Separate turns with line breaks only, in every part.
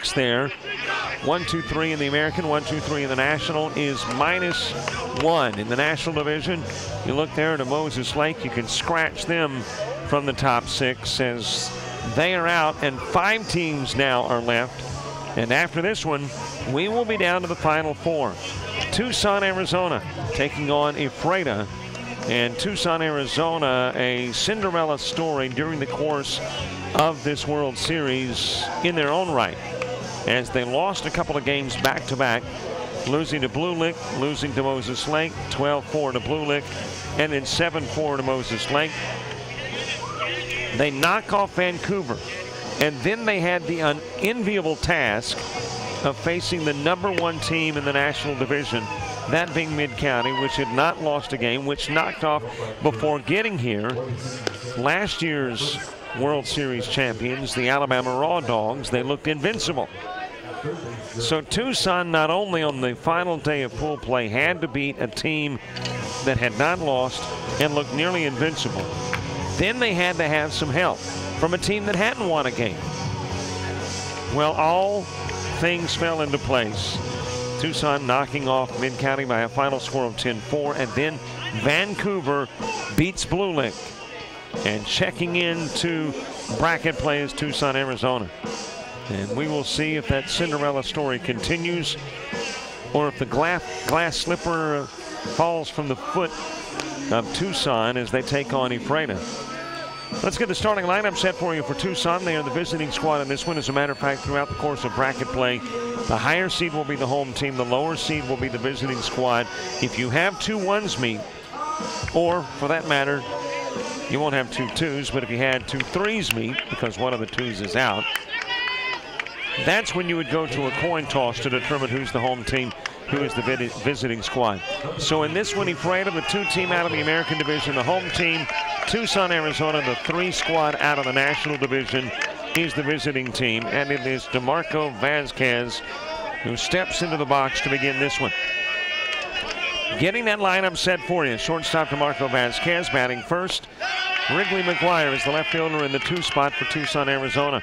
6 there. 1, 2, 3 in the American, 1, 2, 3 in the National is -1. In the National Division, you look there to Moses Lake, you can scratch them from the top 6 as they are out, and 5 teams now are left. And after this one, we will be down to the final 4. Tucson, Arizona, taking on Ephrata. And Tucson, Arizona, a Cinderella story during the course of this World Series in their own right, as they lost a couple of games back-to-back, losing to Blue Lick, losing to Moses Lake, 12-4 to Blue Lick, and then 7-4 to Moses Lake. They knock off Vancouver, and then they had the unenviable task of facing the #1 team in the National Division, that being Mid-County, which had not lost a game, which knocked off, before getting here, last year's World Series champions, the Alabama Raw Dogs. They looked invincible. So Tucson, not only on the final day of pool play, had to beat a team that had not lost and looked nearly invincible. Then they had to have some help from a team that hadn't won a game. Well, all things fell into place. Tucson knocking off Mid-County by a final score of 10-4, and then Vancouver beats Blue Lick. And checking into bracket play is Tucson, Arizona. And we will see if that Cinderella story continues, or if the glass slipper falls from the foot of Tucson as they take on Ephrata. Let's get the starting lineup set for you for Tucson. They are the visiting squad in this one. As a matter of fact, throughout the course of bracket play, the higher seed will be the home team. The lower seed will be the visiting squad. If you have 2 1s meet, or for that matter, you won't have 2 2s, but if you had 2 3s meet, because one of the 2s is out, that's when you would go to a coin toss to determine who's the home team, who is the visiting squad. So in this one, Ephrata, the 2 team out of the American Division, the home team. Tucson, Arizona, the 3 squad out of the National Division, is the visiting team. And it is DeMarco Vasquez who steps into the box to begin this one. Getting that lineup set for you. Shortstop DeMarco Vasquez batting first. Wrigley McGuire is the left fielder in the 2 spot for Tucson, Arizona.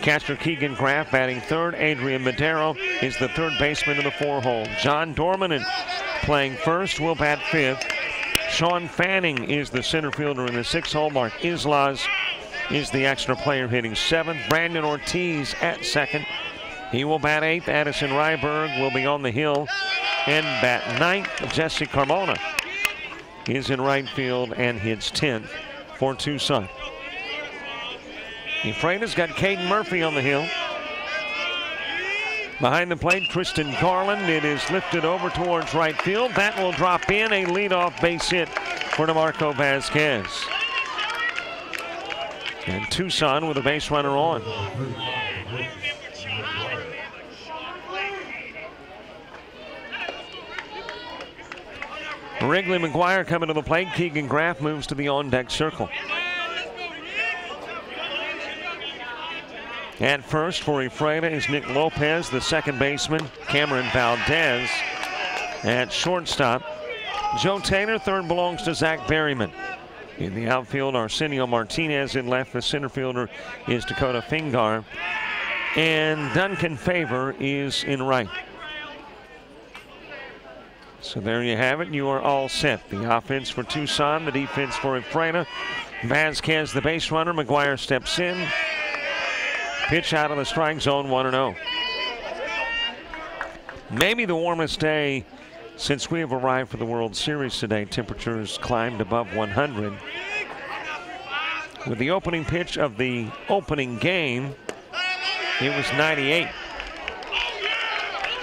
Catcher Keegan Graff batting third. Adrian Madero is the third baseman in the 4 hole. John Dorman playing first, will bat 5th. Sean Fanning is the center fielder in the 6 hole. Mark Islas is the extra player hitting 7th. Brandon Ortiz at 2nd. He will bat 8th. Addison Ryberg will be on the hill and bat 9th. Jesse Carmona is in right field and hits 10th for Tucson. Ephrata's got Caden Murphy on the hill. Behind the plate, Tristan Garland. It is lifted over towards right field. That will drop in, a leadoff base hit for DeMarco Vasquez. And Tucson with a base runner on. Wrigley McGuire coming to the plate. Keegan Graff moves to the on-deck circle. At first for Ephrata is Nick Lopez, the second baseman. Cameron Valdez at shortstop. Joe Taylor, third belongs to Zach Berryman. In the outfield, Arsenio Martinez. In left, the center fielder is Dakota Fingar. And Duncan Favor is in right. So there you have it. You are all set. The offense for Tucson, the defense for Ephrata. Vasquez, the base runner. McGuire steps in. Pitch out of the strike zone, 1-0. Maybe the warmest day since we have arrived for the World Series today. Temperatures climbed above 100. With the opening pitch of the opening game, it was 98.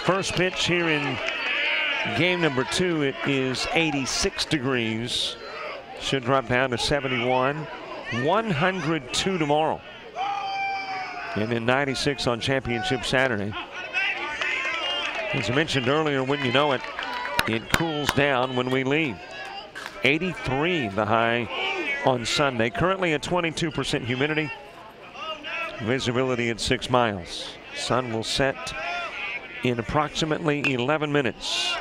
First pitch here in game number 2, it is 86 degrees. Should drop down to 71. 102 tomorrow. And then 96 on Championship Saturday. As I mentioned earlier, wouldn't you know it, it cools down when we leave. 83 the high on Sunday. Currently at 22% humidity. Visibility at 6 miles. Sun will set in approximately 11 minutes.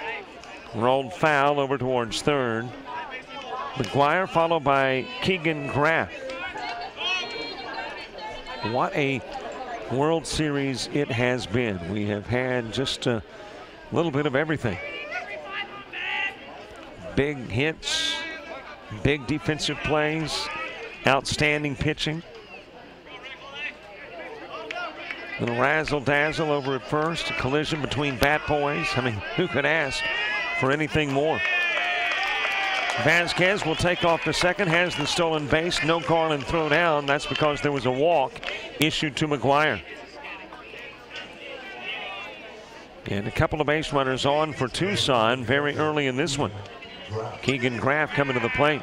Rolled foul over towards third. McGuire followed by Keegan Graff. What a World Series it has been. We have had just a little bit of everything. Big hits, big defensive plays, outstanding pitching. Little razzle-dazzle over at first, a collision between bat boys. I mean, who could ask for anything more? Vasquez will take off the second, has the stolen base. No Garland throw down. That's because there was a walk issued to McGuire. And a couple of base runners on for Tucson very early in this one. Keegan Graff coming to the plate.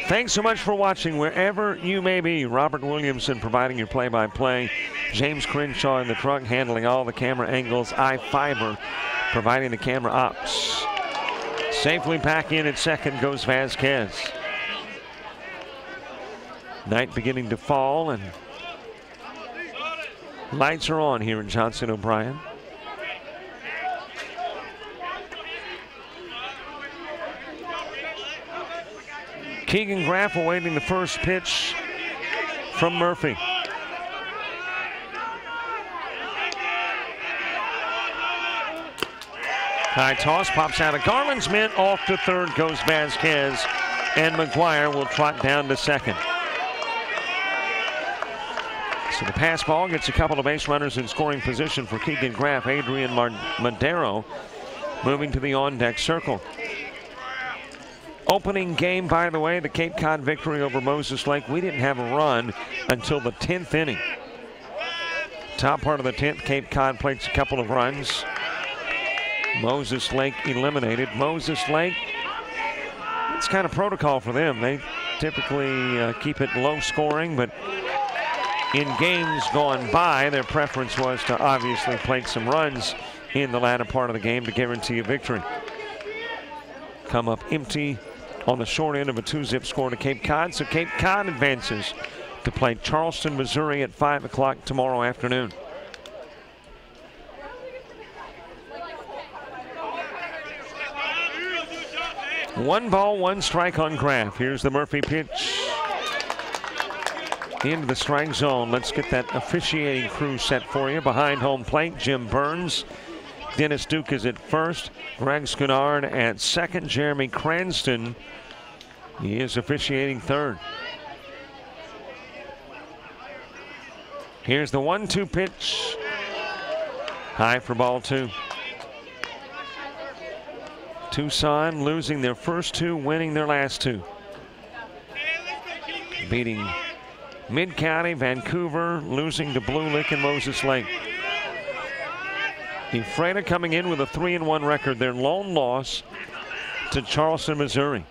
Thanks so much for watching wherever you may be. Robert Williamson providing your play-by-play. James Crenshaw in the truck handling all the camera angles. iFiber providing the camera ops. Safely back in at second goes Vasquez. Night beginning to fall and lights are on here in Johnson O'Brien. Keegan Graff awaiting the first pitch from Murphy. High toss, pops out of Garland's mitt. Off to third goes Vasquez, and McGuire will trot down to second. So the pass ball gets a couple of base runners in scoring position for Keegan Graff. Adrian Madero moving to the on-deck circle. Opening game, by the way, the Cape Cod victory over Moses Lake. We didn't have a run until the 10th inning. Top part of the 10th, Cape Cod played a couple of runs. Moses Lake eliminated. Moses Lake, it's kind of protocol for them. They typically keep it low scoring, but in games gone by, their preference was to obviously play some runs in the latter part of the game to guarantee a victory. Come up empty on the short end of a 2-zip score to Cape Cod. So Cape Cod advances to play Charleston, Missouri at 5 o'clock tomorrow afternoon. One ball, one strike on Graff. Here's the Murphy pitch. Into the strike zone. Let's get that officiating crew set for you. Behind home plate, Jim Burns. Dennis Duke is at first. Greg Scunnard at second. Jeremy Cranston, he is officiating third. Here's the 1-2 pitch. High for ball two. Tucson losing their first two, winning their last two. Beating Mid-County, Vancouver, losing to Blue Lick and Moses Lake. Ephrata coming in with a 3-1 record. Their lone loss to Charleston, Missouri.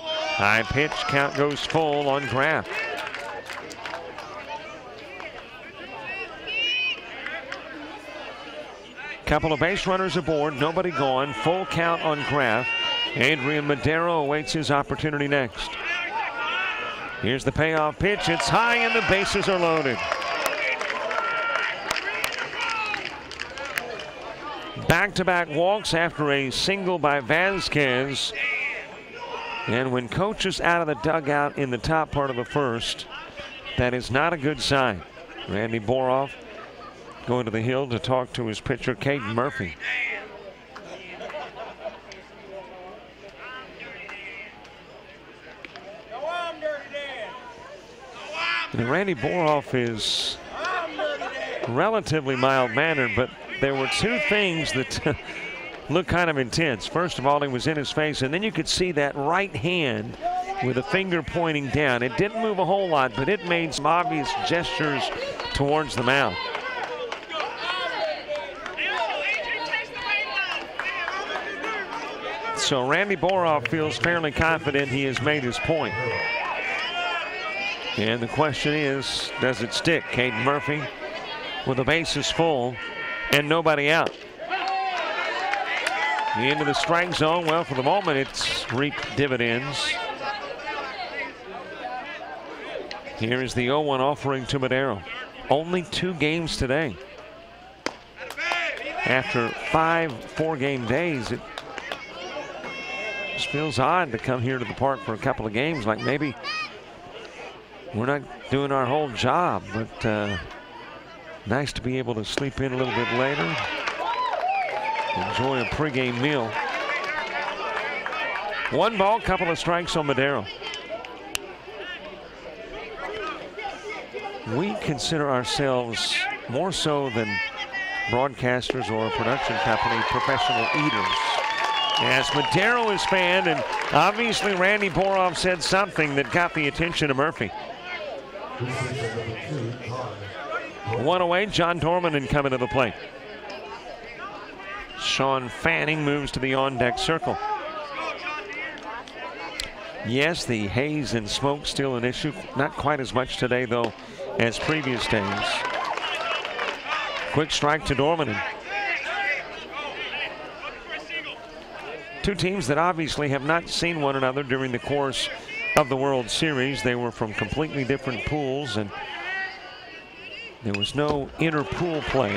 High pitch, count goes full on Graff. Couple of base runners aboard, nobody gone. Full count on Graff. Adrian Madero awaits his opportunity next. Here's the payoff pitch. It's high and the bases are loaded. Back-to-back walks after a single by Vasquez. And when Coach is out of the dugout in the top part of the first, that is not a good sign. Randy Boroff going to the hill to talk to his pitcher, Caden Murphy. And Randy Boroff is relatively mild-mannered, but there were two things that looked kind of intense. First of all, he was in his face, and then you could see that right hand with a finger pointing down. It didn't move a whole lot, but it made some obvious gestures towards the mound. So Randy Boroff feels fairly confident he has made his point. And the question is, does it stick? Caden Murphy with the bases full and nobody out. Into the strike zone. Well, for the moment, it's reaped dividends. Here is the 0-1 offering to Madero. Only 2 games today. After 5 4-game days, it just feels odd to come here to the park for a couple of games. Like maybe we're not doing our whole job, but nice to be able to sleep in a little bit later. Enjoy a pregame meal. 1 ball, couple of strikes on Madero. We consider ourselves, more so than broadcasters or a production company, professional eaters. As Madero is fanned, and obviously Randy Boroff said something that got the attention of Murphy. 1 away, John Dorman coming to the plate. Sean Fanning moves to the on-deck circle. Yes, the haze and smoke still an issue. Not quite as much today, though, as previous days. Quick strike to Dorman. Two teams that obviously have not seen one another during the course of the World Series. They were from completely different pools, and there was no inter-pool play.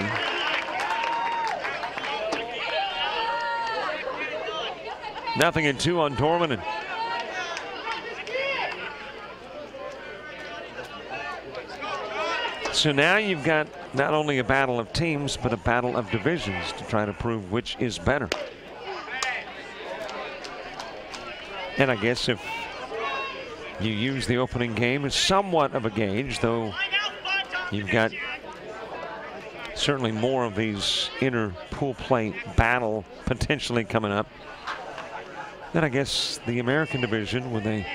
Nothing in 2 on Dorman. So now you've got not only a battle of teams, but a battle of divisions to try to prove which is better. And I guess if you use the opening game as somewhat of a gauge, though you've got certainly more of these inter-pool play battle potentially coming up, then I guess the American division with a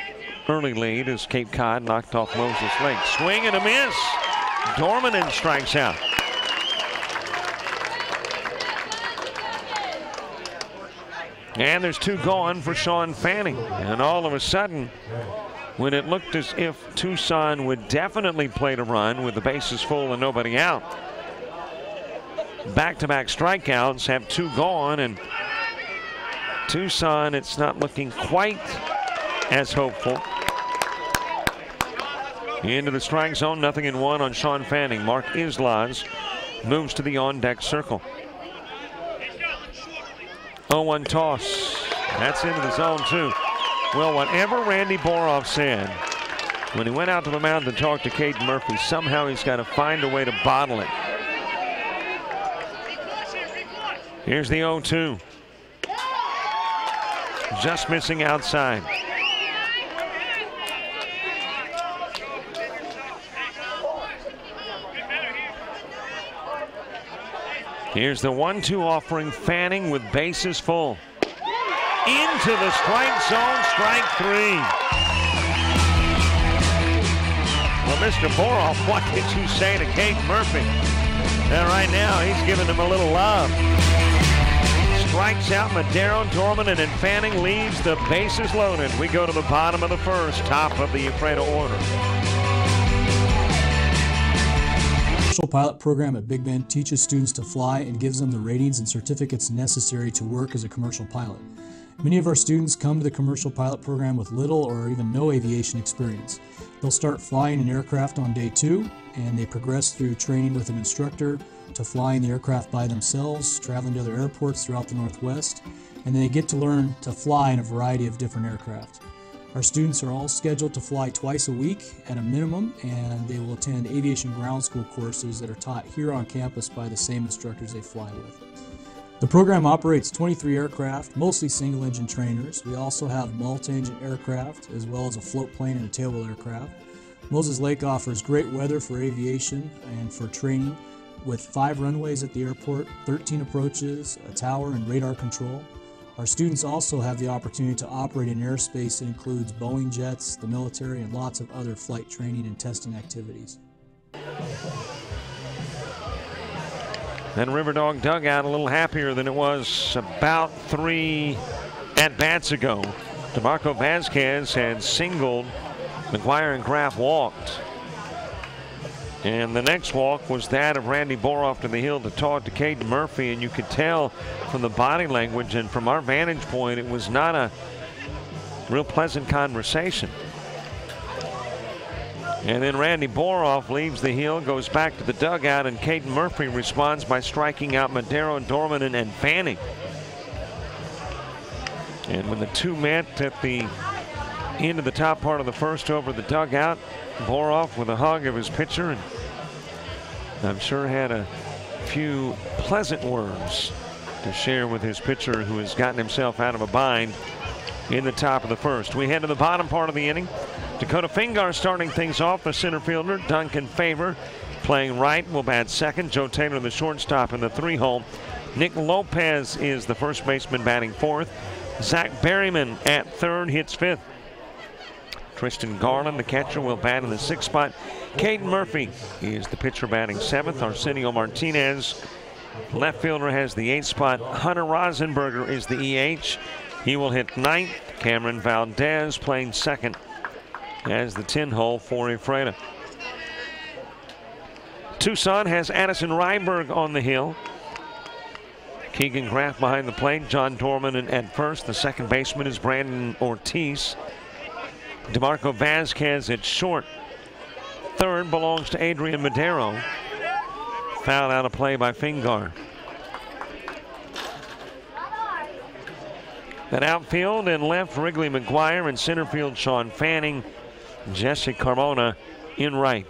early lead as Cape Cod knocked off Moses Lake. Swing and a miss. Dorman strikes out. And there's 2 gone for Sean Fanning. And all of a sudden, when it looked as if Tucson would definitely play to run with the bases full and nobody out, back-to-back strikeouts have 2 gone, and Tucson, it's not looking quite as hopeful. Into the strike zone, nothing in 1 on Sean Fanning. Mark Islas moves to the on-deck circle. 0-1 toss. That's into the zone, too. Well, whatever Randy Boroff said when he went out to the mound to talk to Caden Murphy, somehow he's got to find a way to bottle it. Here's the 0-2. Just missing outside. Here's the 1-2 offering. Fanning with bases full. Into the strike zone, strike 3. Well, Mr. Boroff, what did you say to Caden Murphy? And right now, he's giving him a little love. Strikes out Madero, Dorman, and then Fanning leaves the bases loaded. We go to the bottom of the first, top of the Ufreda order.
The Commercial Pilot Program at Big Bend teaches students to fly and gives them the ratings and certificates necessary to work as a commercial pilot. Many of our students come to the Commercial Pilot Program with little or even no aviation experience. They'll start flying an aircraft on day 2, and they progress through training with an instructor to flying the aircraft by themselves, traveling to other airports throughout the Northwest, and then they get to learn to fly in a variety of different aircraft. Our students are all scheduled to fly twice a week at a minimum, and they will attend aviation ground school courses that are taught here on campus by the same instructors they fly with. The program operates 23 aircraft, mostly single-engine trainers. We also have multi-engine aircraft, as well as a float plane and a tailwheel aircraft. Moses Lake offers great weather for aviation and for training, with 5 runways at the airport, 13 approaches, a tower, and radar control. Our students also have the opportunity to operate in airspace that includes Boeing jets, the military, and lots of other flight training and testing activities.
And River Dog dugout a little happier than it was about 3 at-bats ago. DeMarco Vasquez had singled, McGuire and Graff walked. And the next walk was that of Randy Boroff to the hill to talk to Caden Murphy, and you could tell from the body language and from our vantage point it was not a real pleasant conversation. And then Randy Boroff leaves the hill, goes back to the dugout, and Caden Murphy responds by striking out Madero, Dorman, and Fanning. And when the 2 met at the end of the top part of the first over the dugout, Boroff with a hug of his pitcher, and I'm sure had a few pleasant words to share with his pitcher, who has gotten himself out of a bind in the top of the first. We head to the bottom part of the inning. Dakota Fingar starting things off, the center fielder. Duncan Favor playing right will bat second. Joe Taylor, the shortstop, in the 3-hole. Nick Lopez is the first baseman batting fourth. Zach Berryman at third, hits fifth. Tristan Garland, the catcher, will bat in the 6th spot. Caden Murphy is the pitcher batting 7th. Arsenio Martinez, left fielder, has the 8th spot. Hunter Rosenberger is the EH. He will hit 9th. Cameron Valdez playing second as the 10-hole for Ephrata. Tucson has Addison Ryberg on the hill. Keegan Graff behind the plate. John Dorman at first. The second baseman is Brandon Ortiz. DeMarco Vasquez at short. Third belongs to Adrian Madero. Foul out of play by Fingar. At outfield and left, Wrigley McGuire. And center field, Sean Fanning. Jesse Carmona in right.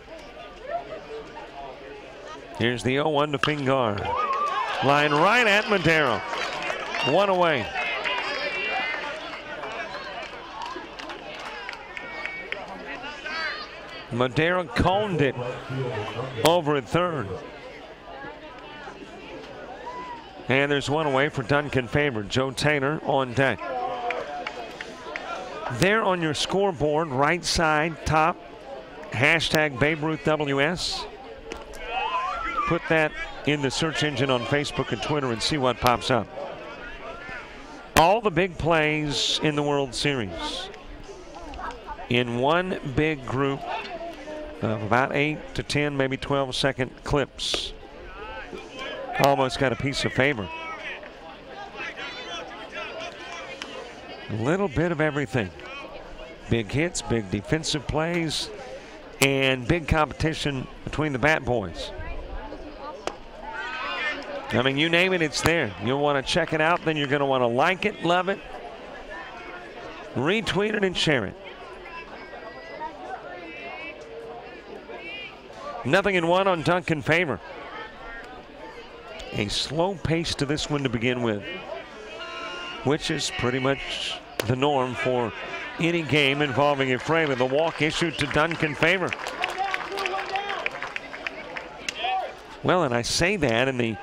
Here's the 0-1 to Fingar. Line right at Madero. One away. Madero coned it over at third. And there's one away for Duncan Favor. Joe Taylor on deck. There on your scoreboard, right side, top, hashtag Babe Ruth WS. Put that in the search engine on Facebook and Twitter and see what pops up. All the big plays in the World Series in one big group of about 8 to 10, maybe 12-second clips. Almost got a piece of Favor. A little bit of everything. Big hits, big defensive plays, and big competition between the bat boys. I mean, you name it, it's there. You'll want to check it out, then you're going to want to like it, love it, retweet it, and share it. 0-1 on Duncan Favor. A slow pace to this one to begin with, which is pretty much the norm for any game involving Ephrata. The walk issued to Duncan Favor. Well, and I say that in the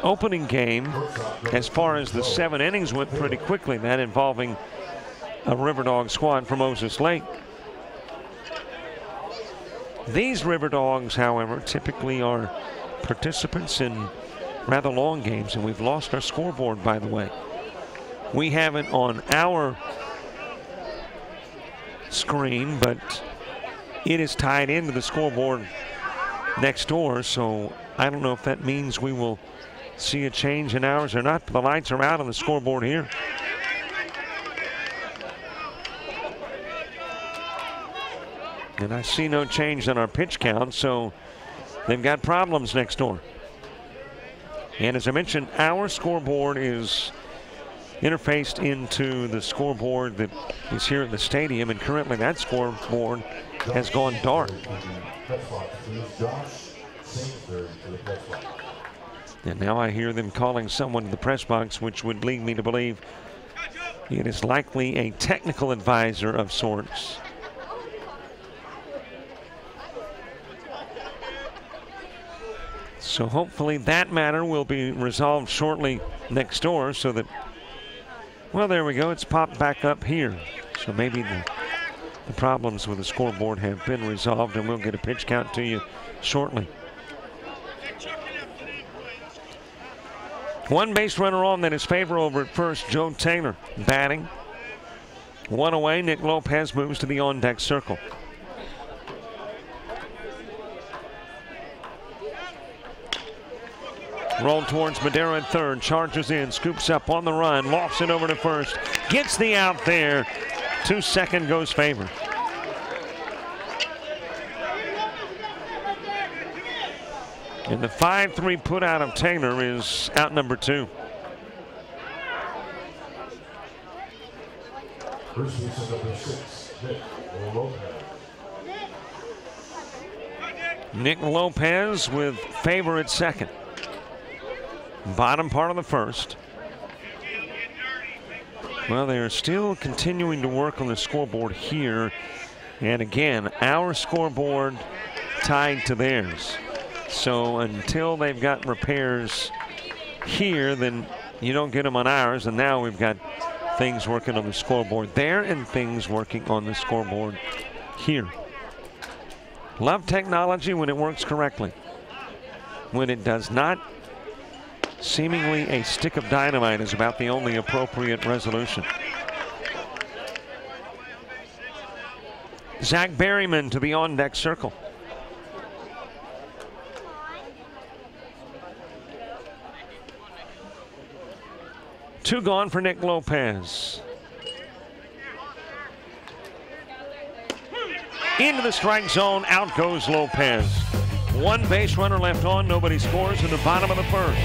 opening game, as far as the 7 innings went pretty quickly, that involving a River Dog squad from Moses Lake. These River Dogs, however, typically are participants in rather long games, and we've lost our scoreboard, by the way. We have it on our screen, but it is tied into the scoreboard next door, so I don't know if that means we will see a change in ours or not. The lights are out on the scoreboard here. And I see no change in our pitch count, so they've got problems next door. And as I mentioned, our scoreboard is interfaced into the scoreboard that is here at the stadium, and currently that scoreboard has gone dark. And now I hear them calling someone to the press box, which would lead me to believe it is likely a technical advisor of sorts. So hopefully that matter will be resolved shortly next door, so that, well, there we go, it's popped back up here. So maybe the problems with the scoreboard have been resolved, and we'll get a pitch count to you shortly. One base runner on, that is Favor over at first. Joe Taylor batting. One away. Nick Lopez moves to the on-deck circle. Roll towards Madero at third. Charges in. Scoops up on the run. Lofts it over to first. Gets the out there. To second goes Favor. And the 5-3 put out of Taylor is out number 2. Nick Lopez with Favor at second. Bottom part of the first. Well, they are still continuing to work on the scoreboard here. And again, our scoreboard tied to theirs. So until they've got repairs here, then you don't get them on ours. And now we've got things working on the scoreboard there and things working on the scoreboard here. Love technology when it works correctly. When it does not, seemingly a stick of dynamite is about the only appropriate resolution. Zach Berryman to the on-deck circle. Two gone for Nick Lopez. Into the strike zone, out goes Lopez. One base runner left on, nobody scores in the bottom of the first.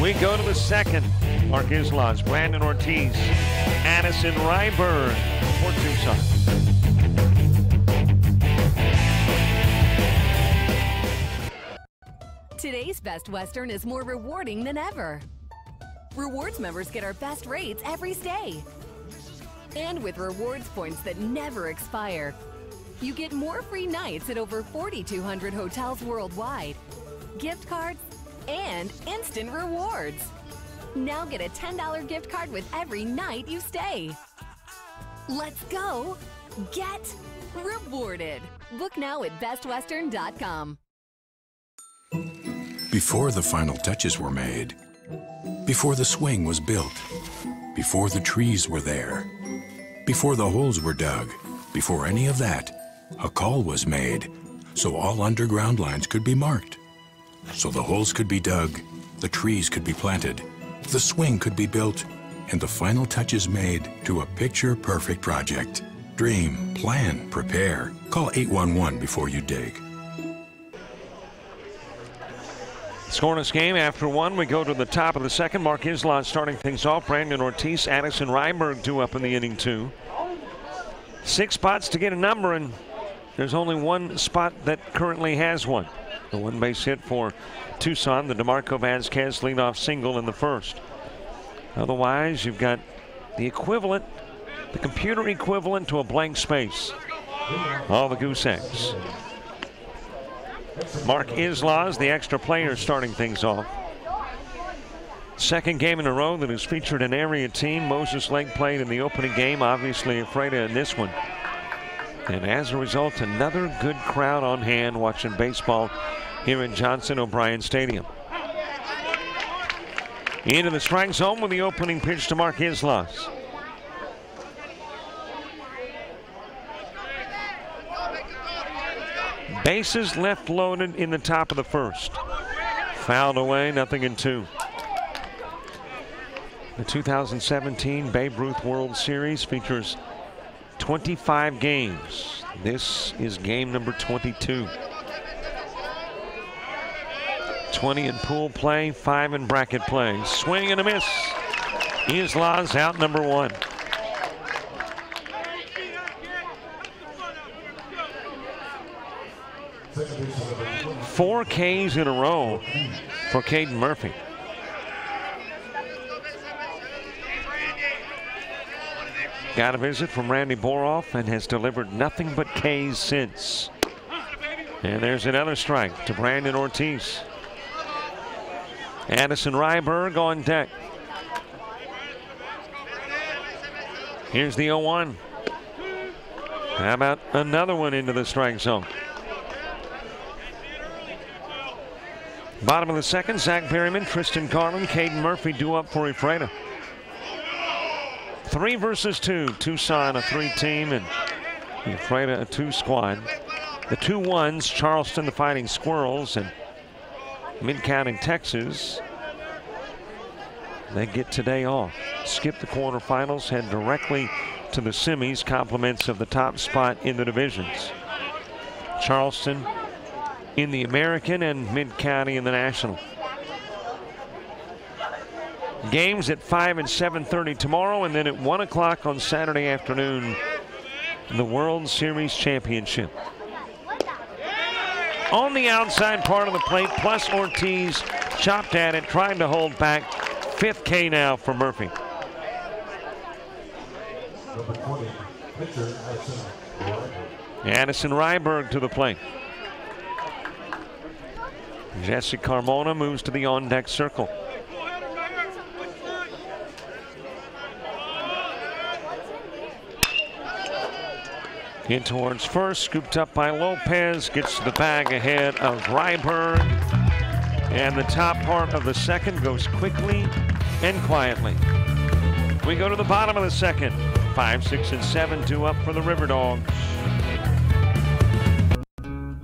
We go to the second. Mark Islas, Brandon Ortiz, Addison Ryberg for Tucson.
Today's Best Western is more rewarding than ever. Rewards members get our best rates every stay. And with rewards points that never expire, you get more free nights at over 4,200 hotels worldwide, gift cards, and instant rewards. Now get a $10 gift card with every night you stay. Let's go get rewarded. Book now at bestwestern.com.
Before the final touches were made, before the swing was built, before the trees were there, before the holes were dug, before any of that, a call was made so all underground lines could be marked. So the holes could be dug, the trees could be planted, the swing could be built, and the final touches made to a picture-perfect project. Dream, plan, prepare. Call 811 before you dig.
Scoreless game after one. We go to the top of the second. Mark Islas starting things off. Brandon Ortiz, Addison Ryberg due up in the inning two. 6 spots to get a number, and there's only one spot that currently has one. The one base hit for Tucson, the DeMarco Vasquez leadoff single in the first. Otherwise, you've got the equivalent, the computer equivalent to a blank space. All the goose eggs. Mark Islas, the extra player, starting things off. Second game in a row that has featured an area team. Moses Lake played in the opening game, obviously Ephrata in this one. And as a result, another good crowd on hand watching baseball here in Johnson O'Brien Stadium. Into the strike zone with the opening pitch to Mark Islas. Bases left loaded in the top of the first. Fouled away, 0-2. The 2017 Babe Ruth World Series features 25 games. This is game number 22. 20 in pool play, 5 in bracket play. Swing and a miss. Islas out number 1. Four Ks in a row for Caden Murphy. Got a visit from Randy Boroff and has delivered nothing but Ks since. And there's another strike to Brandon Ortiz. Addison Ryberg on deck. Here's the 0-1. How about another one into the strike zone? Bottom of the second, Zach Berryman, Tristan Garland, Caden Murphy due up for Ephrata. 3 versus 2. Tucson a 3 team and Ephrata a 2 squad. The 2-1s, Charleston the Fighting Squirrels and Mid-County Texas. They get today off. Skip the quarterfinals, head directly to the semis, compliments of the top spot in the divisions. Charleston in the American and Mid-County in the National. Games at 5 and 7:30 tomorrow, and then at 1 o'clock on Saturday afternoon, the World Series Championship. on the outside part of the plate, plus Ortiz chopped at it, trying to hold back. 5th K now for Murphy. Addison Ryberg to the plate. Jesse Carmona moves to the on-deck circle. In towards first, scooped up by Lopez, gets to the bag ahead of Ryberg. And the top part of the second goes quickly and quietly. We go to the bottom of the second. 5, 6, and 7, 2 up for the River Dogs.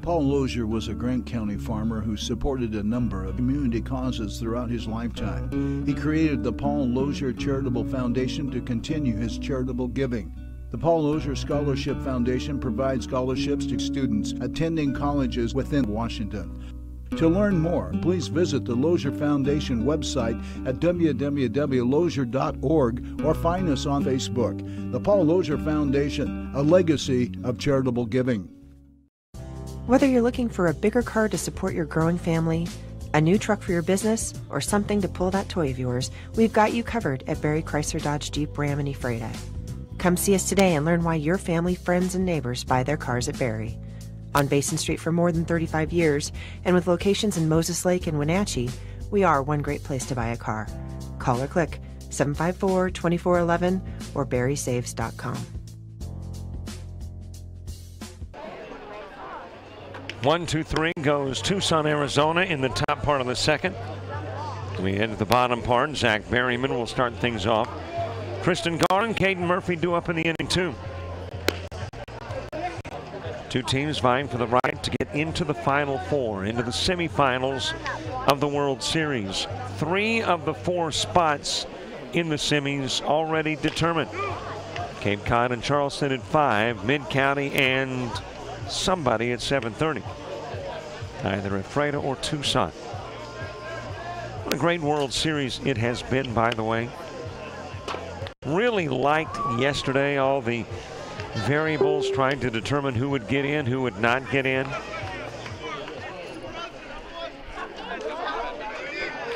Paul Lozier was a Grant County farmer who supported a number of community causes throughout his lifetime. He created the Paul Lozier Charitable Foundation to continue his charitable giving. The Paul Lozier Scholarship Foundation provides scholarships to students attending colleges within Washington. To learn more, please visit the Lozier Foundation website at www.lozier.org or find us on Facebook. The Paul Lozier Foundation, a legacy of charitable giving.
Whether you're looking for a bigger car to support your growing family, a new truck for your business, or something to pull that toy of yours, we've got you covered at Barry Chrysler Dodge Jeep Ram and Ephrata. Come see us today and learn why your family, friends, and neighbors buy their cars at Barry. On Basin Street for more than 35 years, and with locations in Moses Lake and Wenatchee, we are one great place to buy a car. Call or click 754-2411 or barrysaves.com.
1-2-3 goes Tucson, Arizona in the top part of the second. We head to the bottom part. Zach Berryman will start things off. Tristan Garland, Caden Murphy due up in the inning, too. Two teams vying for the right to get into the Final Four, into the semifinals of the World Series. 3 of the 4 spots in the semis already determined. Cape Cod and Charleston at 5, Mid-County and somebody at 7:30. Either Ephrata or Tucson. What a great World Series it has been, by the way. Really liked yesterday all the variables trying to determine who would get in, who would not get in.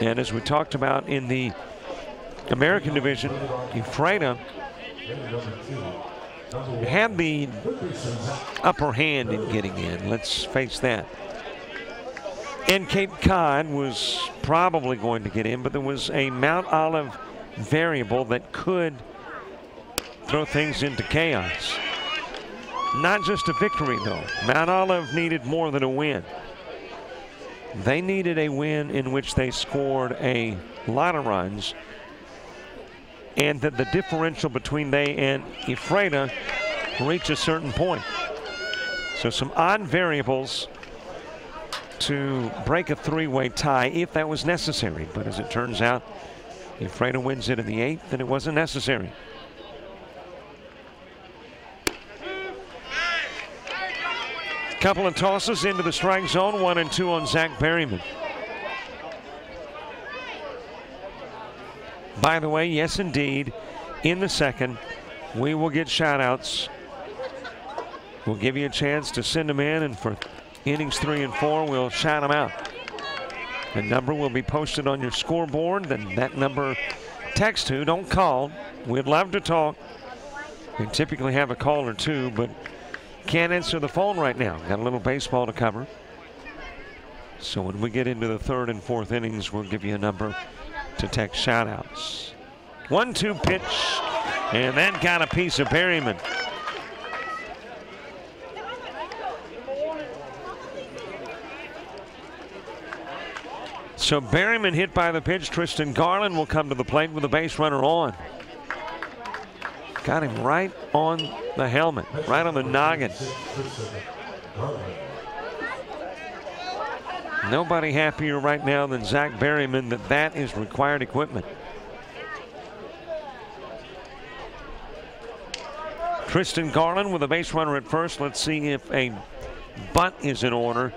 And as we talked about in the American division, Ephrata had the upper hand in getting in. Let's face that. And Cape Cod was probably going to get in, but there was a Mount Olive variable that could throw things into chaos. Not just a victory, though. Mount Olive needed more than a win. They needed a win in which they scored a lot of runs, and that the differential between they and Ephrata reach a certain point. So some odd variables to break a 3-way tie if that was necessary. But as it turns out, Ephrata wins it in the 8th, and it wasn't necessary. Couple of tosses into the strike zone, 1 and 2 on Zach Berryman. By the way, yes indeed, in the second, we will get shout-outs. We'll give you a chance to send them in, and for innings 3 and 4, we'll shout them out. The number will be posted on your scoreboard. Then that number, text to, don't call. We'd love to talk. We typically have a call or two, but can't answer the phone right now. Got a little baseball to cover. So when we get into the 3rd and 4th innings, we'll give you a number to text shout-outs. 1-2 pitch, and that got a piece of Berryman. So Berryman hit by the pitch. Tristan Garland will come to the plate with a base runner on. Got him right on the helmet, right on the noggin. Nobody happier right now than Zach Berryman that is required equipment. Tristan Garland with a base runner at first. Let's see if a bunt is in order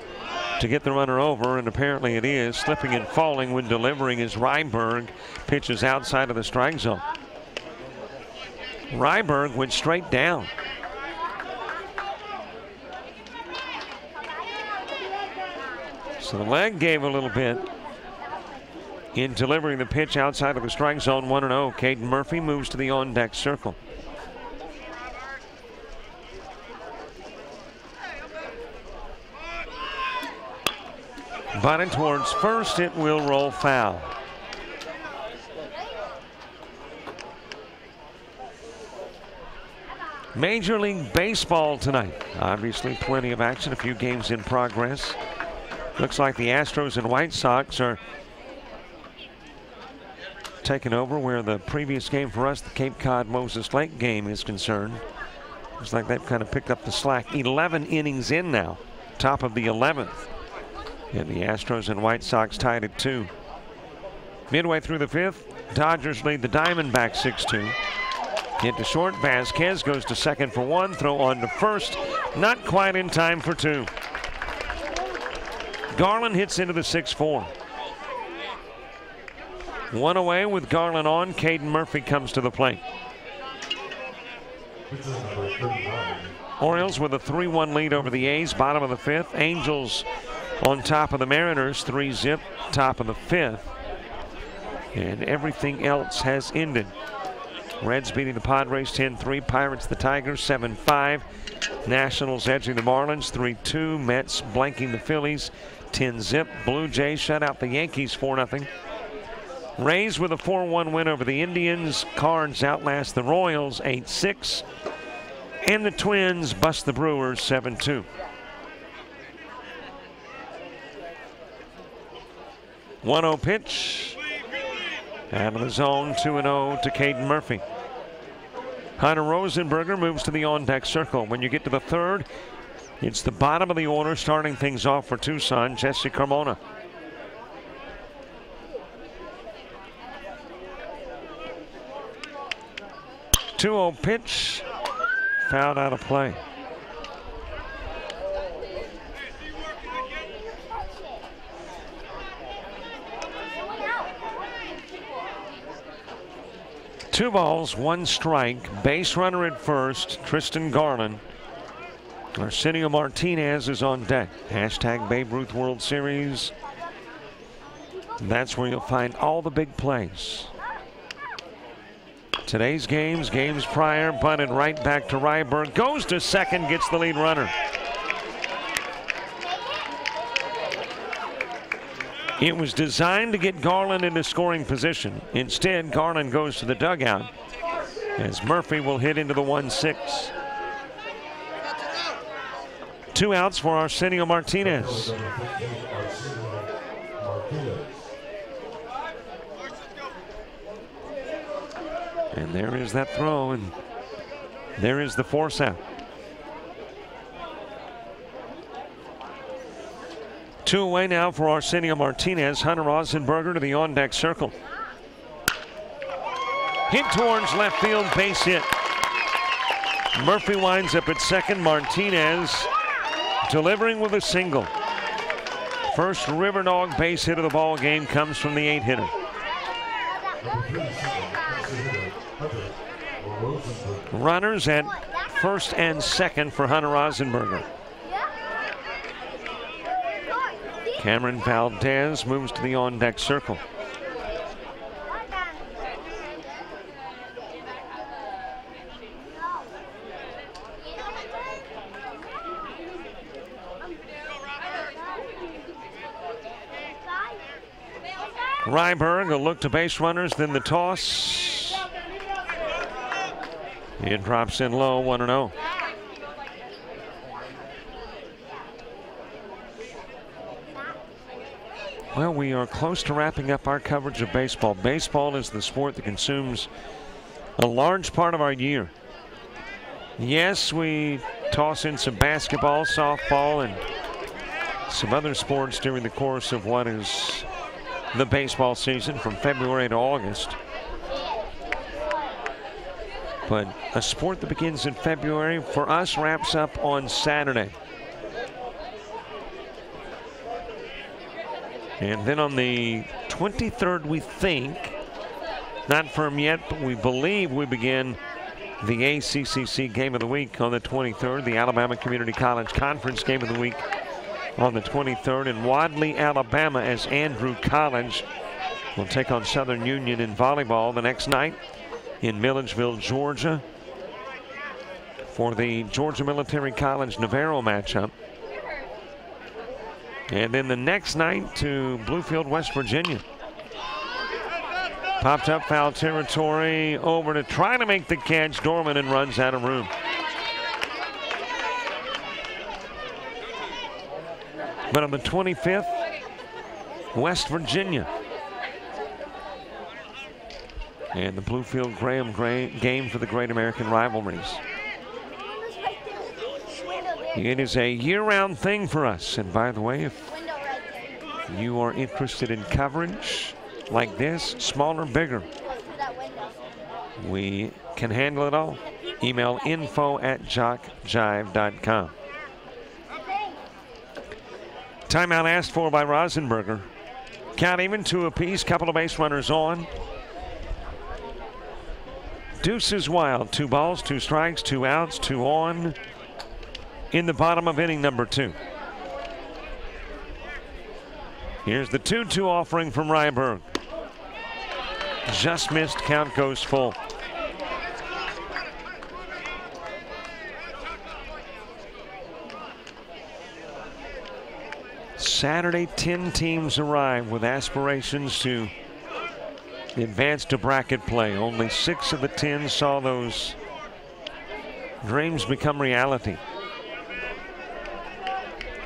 to get the runner over, and apparently it is. Slipping and falling when delivering is Ryberg. Pitches outside of the strike zone. Ryberg went straight down. So the leg gave a little bit in delivering the pitch outside of the strike zone. 1-0. Caden Murphy moves to the on-deck circle. Bunted towards first. It will roll foul. Major League Baseball tonight. Obviously plenty of action, a few games in progress. Looks like the Astros and White Sox are taking over where the previous game for us, the Cape Cod Moses Lake game, is concerned. Looks like they've kind of picked up the slack. 11 innings in now, top of the 11th. And the Astros and White Sox tied at 2. Midway through the 5th, Dodgers lead the Diamondbacks 6-2. Hit to short. Vasquez goes to second for 1. Throw on to first. Not quite in time for 2. Garland hits into the 6-4. 1 away with Garland on. Caden Murphy comes to the plate. Orioles with a 3-1 lead over the A's. Bottom of the 5th. Angels on top of the Mariners. 3-zip. Top of the 5th. And everything else has ended. Reds beating the Padres 10-3. Pirates the Tigers 7-5. Nationals edging the Marlins 3-2. Mets blanking the Phillies 10-zip. Blue Jays shut out the Yankees 4-0. Rays with a 4-1 win over the Indians. Cards outlast the Royals 8-6. And the Twins bust the Brewers 7-2. 1-0 pitch. Out of the zone, 2-0 to Caden Murphy. Hunter Rosenberger moves to the on-deck circle. When you get to the 3rd, it's the bottom of the order, starting things off for Tucson, Jesse Carmona. .2-0 pitch, fouled out of play. Two balls, 1 strike. Base runner at first, Tristan Garland. Arsenio Martinez is on deck. Hashtag Babe Ruth World Series. That's where you'll find all the big plays. Today's games prior, bunted right back to Ryberg. Goes to second, gets the lead runner. It was designed to get Garland into scoring position. Instead, Garland goes to the dugout as Murphy will hit into the 1-6. 2 outs for Arsenio Martinez. And there is that throw, and there is the force out. 2 away now for Arsenio Martinez. Hunter Rosenberger to the on-deck circle. Hit towards left field, base hit. Murphy winds up at second. Martinez delivering with a single. First River Dog base hit of the ball game comes from the 8-hitter. Runners at first and second for Hunter Rosenberger. Cameron Valdez moves to the on-deck circle. Ryberg, a look to base runners, then the toss. It drops in low, 1-0. Well, we are close to wrapping up our coverage of baseball. Baseball is the sport that consumes a large part of our year. Yes, we toss in some basketball, softball, and some other sports during the course of what is the baseball season from February to August. But a sport that begins in February for us wraps up on Saturday. And then on the 23rd, we think, not firm yet, but we believe we begin the ACCC Game of the Week on the 23rd, the Alabama Community College Conference Game of the Week on the 23rd in Wadley, Alabama, as Andrew College will take on Southern Union in volleyball the next night in Milledgeville, Georgia, for the Georgia Military College Navarro matchup. And then the next night to Bluefield, West Virginia. Popped up foul territory, over to try to make the catch. Dorman, and runs out of room. But on the 25th, West Virginia. And the Bluefield-Graham game for the Great American Rivalries. It is a year-round thing for us. And by the way, if you are interested in coverage like this, small or bigger, we can handle it all. Email info@jockjive.com. Timeout asked for by Rosenberger. Count even, 2 apiece, couple of base runners on. Deuces wild, 2 balls, 2 strikes, 2 outs, 2 on in the bottom of inning number 2. Here's the 2-2 offering from Ryberg. Just missed, count goes full. Saturday, 10 teams arrive with aspirations to advance to bracket play. Only 6 of the 10 saw those dreams become reality.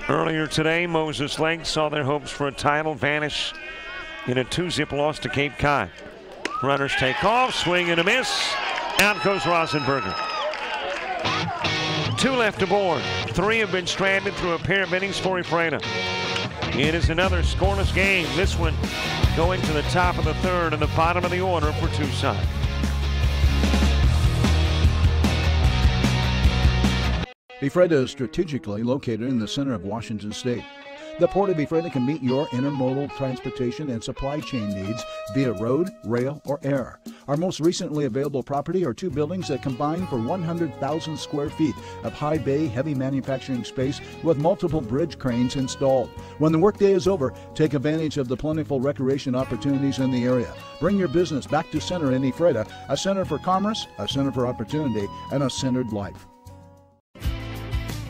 Earlier today, Moses Lake saw their hopes for a title vanish in a 2-zip loss to Cape Cod. Runners take off, swing and a miss. Out goes Rosenberger. 2 left aboard. 3 have been stranded through a pair of innings for Ephrata. It is another scoreless game. This one going to the top of the 3rd and the bottom of the order for Tucson.
Ephrata is strategically located in the center of Washington State. The Port of Ephrata can meet your intermodal transportation and supply chain needs via road, rail, or air. Our most recently available property are 2 buildings that combine for 100,000 square feet of high bay heavy manufacturing space with multiple bridge cranes installed. When the workday is over, take advantage of the plentiful recreation opportunities in the area. Bring your business back to center in Ephrata, a center for commerce, a center for opportunity, and a centered life.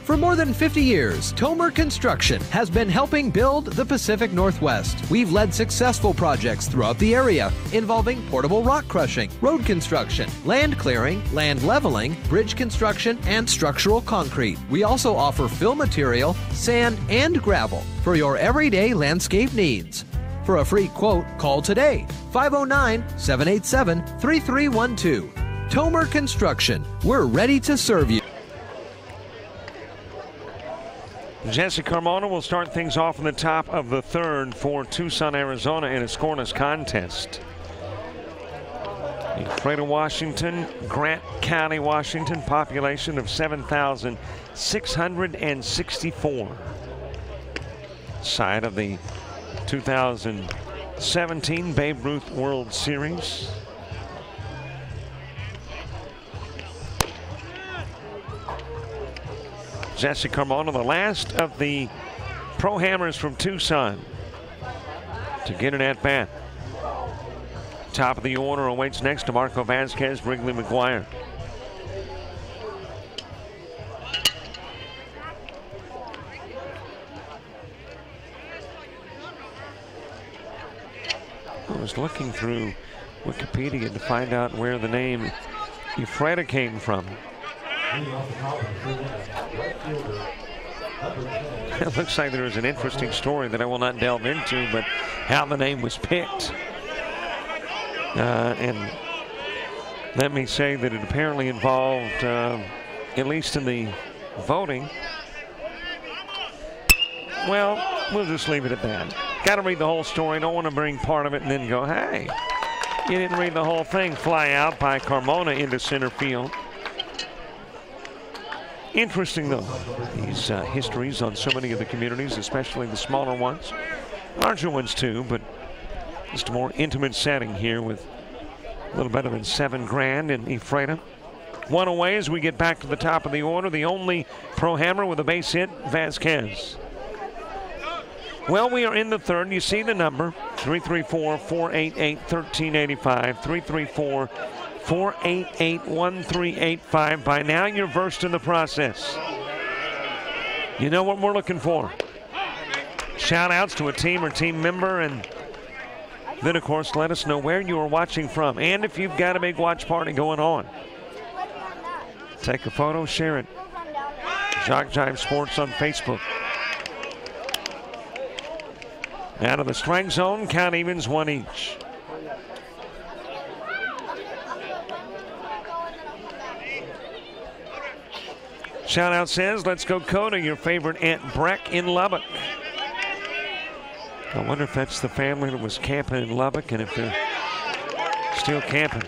For more than 50 years, Tomer Construction has been helping build the Pacific Northwest. We've led successful projects throughout the area involving portable rock crushing, road construction, land clearing, land leveling, bridge construction, and structural concrete. We also offer fill material, sand, and gravel for your everyday landscape needs. For a free quote, call today, 509-787-3312. Tomer Construction, we're ready to serve you.
Jesse Carmona will start things off in the top of the 3rd for Tucson, Arizona in a scoreless contest. Ephrata, Washington, Grant County, Washington, population of 7,664. Site of the 2017 Babe Ruth World Series. Jesse Carmona, the last of the pro hammers from Tucson to get an at-bat. Top of the order awaits next to Marco Vasquez, Wrigley McGuire. I was looking through Wikipedia to find out where the name Ephrata came from. It looks like there is an interesting story that I will not delve into, but how the name was picked. And let me say that it apparently involved, at least in the voting, well, we'll just leave it at that. Got to read the whole story. Don't want to bring part of it and then go, hey, you didn't read the whole thing. Fly out by Carmona into center field. Interesting, though, these histories on so many of the communities, especially the smaller ones. Larger ones, too, but just a more intimate setting here with a little better than $7,000 in Ephrata. 1 away as we get back to the top of the order. The only pro hammer with a base hit, Vasquez. Well, we are in the third. You see the number, 334-488-1385, 334-488-1385. By now, you're versed in the process. You know what we're looking for. Shout-outs to a team or team member, and then, of course, let us know where you are watching from and if you've got a big watch party going on. Take a photo, share it. Jock Jive Sports on Facebook. Out of the strike zone, count evens, one each. Shout out says, let's go Coda, your favorite Aunt Breck in Lubbock. I wonder if that's the family that was camping in Lubbock and if they're still camping.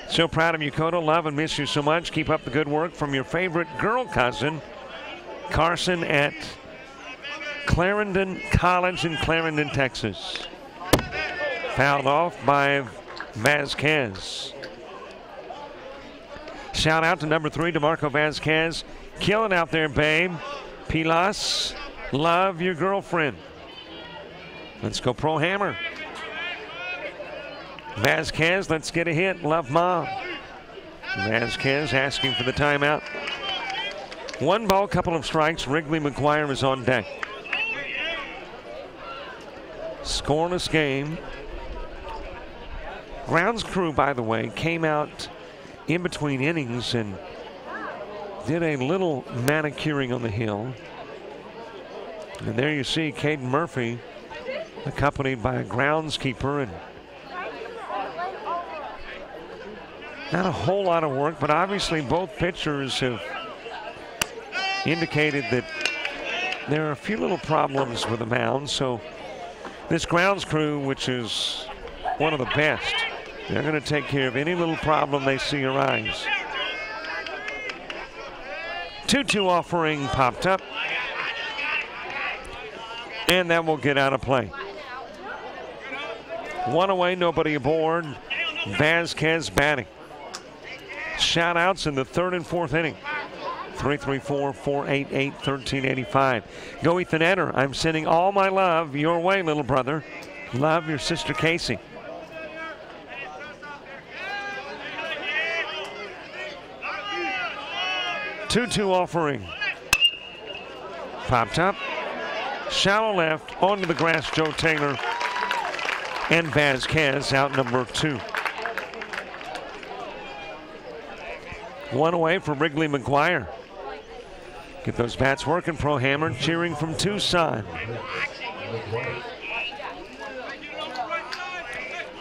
So proud of you, Coda. Love and miss you so much. Keep up the good work from your favorite girl cousin, Carson at Clarendon College in Clarendon, Texas. Fouled off by Vasquez. Shout out to number 3, DeMarco Vasquez. Killing out there, babe. Pilas, love your girlfriend. Let's go Pro Hammer. Vasquez, let's get a hit. Love mom. Vasquez asking for the timeout. 1 ball, couple of strikes. Wrigley McGuire is on deck. Scoreless game. Grounds crew, by the way, came out in between innings and did a little manicuring on the hill. And there you see Caden Murphy accompanied by a groundskeeper, and not a whole lot of work, but obviously both pitchers have indicated that there are a few little problems with the mound. So this grounds crew, which is one of the best, they're going to take care of any little problem they see arise. 2-2 offering popped up, and that will get out of play. 1 away, nobody aboard. Vasquez batting. Shout outs in the 3rd and 4th inning. 334-488-1385. Go Ethan Eder. I'm sending all my love your way, little brother. Love your sister Casey. Two offering. Popped up. Shallow left. Onto the grass, Joe Taylor. And Vasquez out number 2. 1 away for Wrigley McGuire. Get those bats working, Pro Hammer, cheering from Tucson.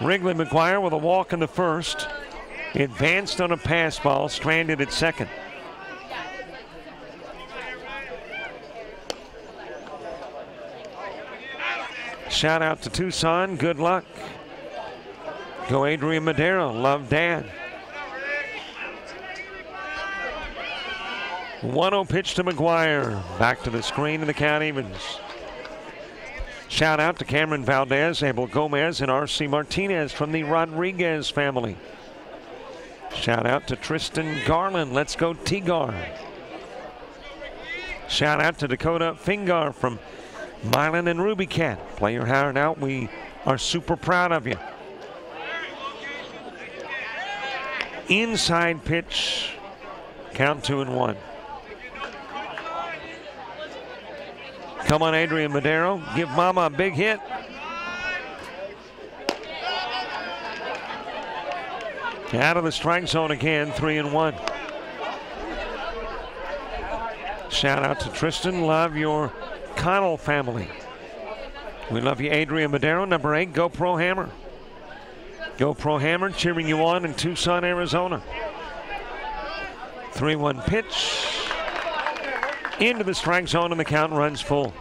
Wrigley McGuire with a walk in the 1st. Advanced on a pass ball, stranded at 2nd. Shout out to Tucson, good luck. Go Adrian Madero, love Dad. 1-0 pitch to McGuire. Back to the screen in the count evens. Shout out to Cameron Valdez, Abel Gomez, and R.C. Martinez from the Rodriguez family. Shout out to Tristan Garland. Let's go T-Gar. Shout out to Dakota Fingar from Milan and Ruby Cat. Play your heart out. We are super proud of you. Inside pitch. Count 2-1. Come on, Adrian Madero. Give Mama a big hit. Out of the strike zone again, 3-1. Shout out to Tristan. Love your Connell family. We love you, Adrian Madero. Number 8, Go Pro Hammer. Go Pro Hammer, cheering you on in Tucson, Arizona. 3-1 pitch. Into the strike zone, and the count runs full.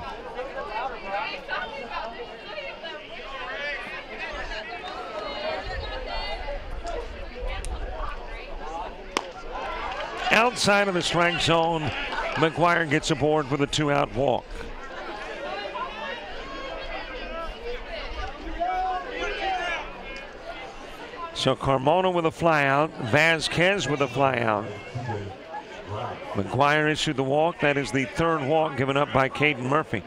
Outside of the strike zone, McGuire gets aboard with a 2-out walk. So Carmona with a fly out, Vasquez with a fly out. McGuire issued the walk. That is the third walk given up by Caden Murphy.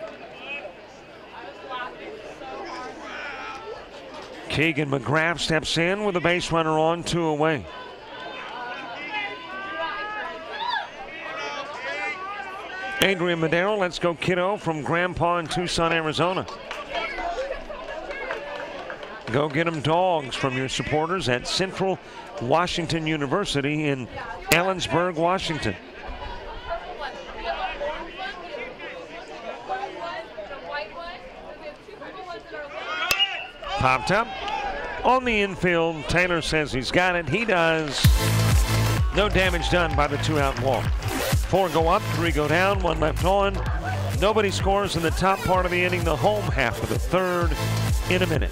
Keegan McGrath steps in with a base runner on, 2 away. Adrian Madero, let's go kiddo from Grandpa in Tucson, Arizona. Go get them dogs from your supporters at Central Washington University in Ellensburg, Washington. Popped up on the infield. Taylor says he's got it. He does. No damage done by the 2-out walk. 4 go up, 3 go down, 1 left on. Nobody scores in the top part of the inning, the home half of the third, in a minute.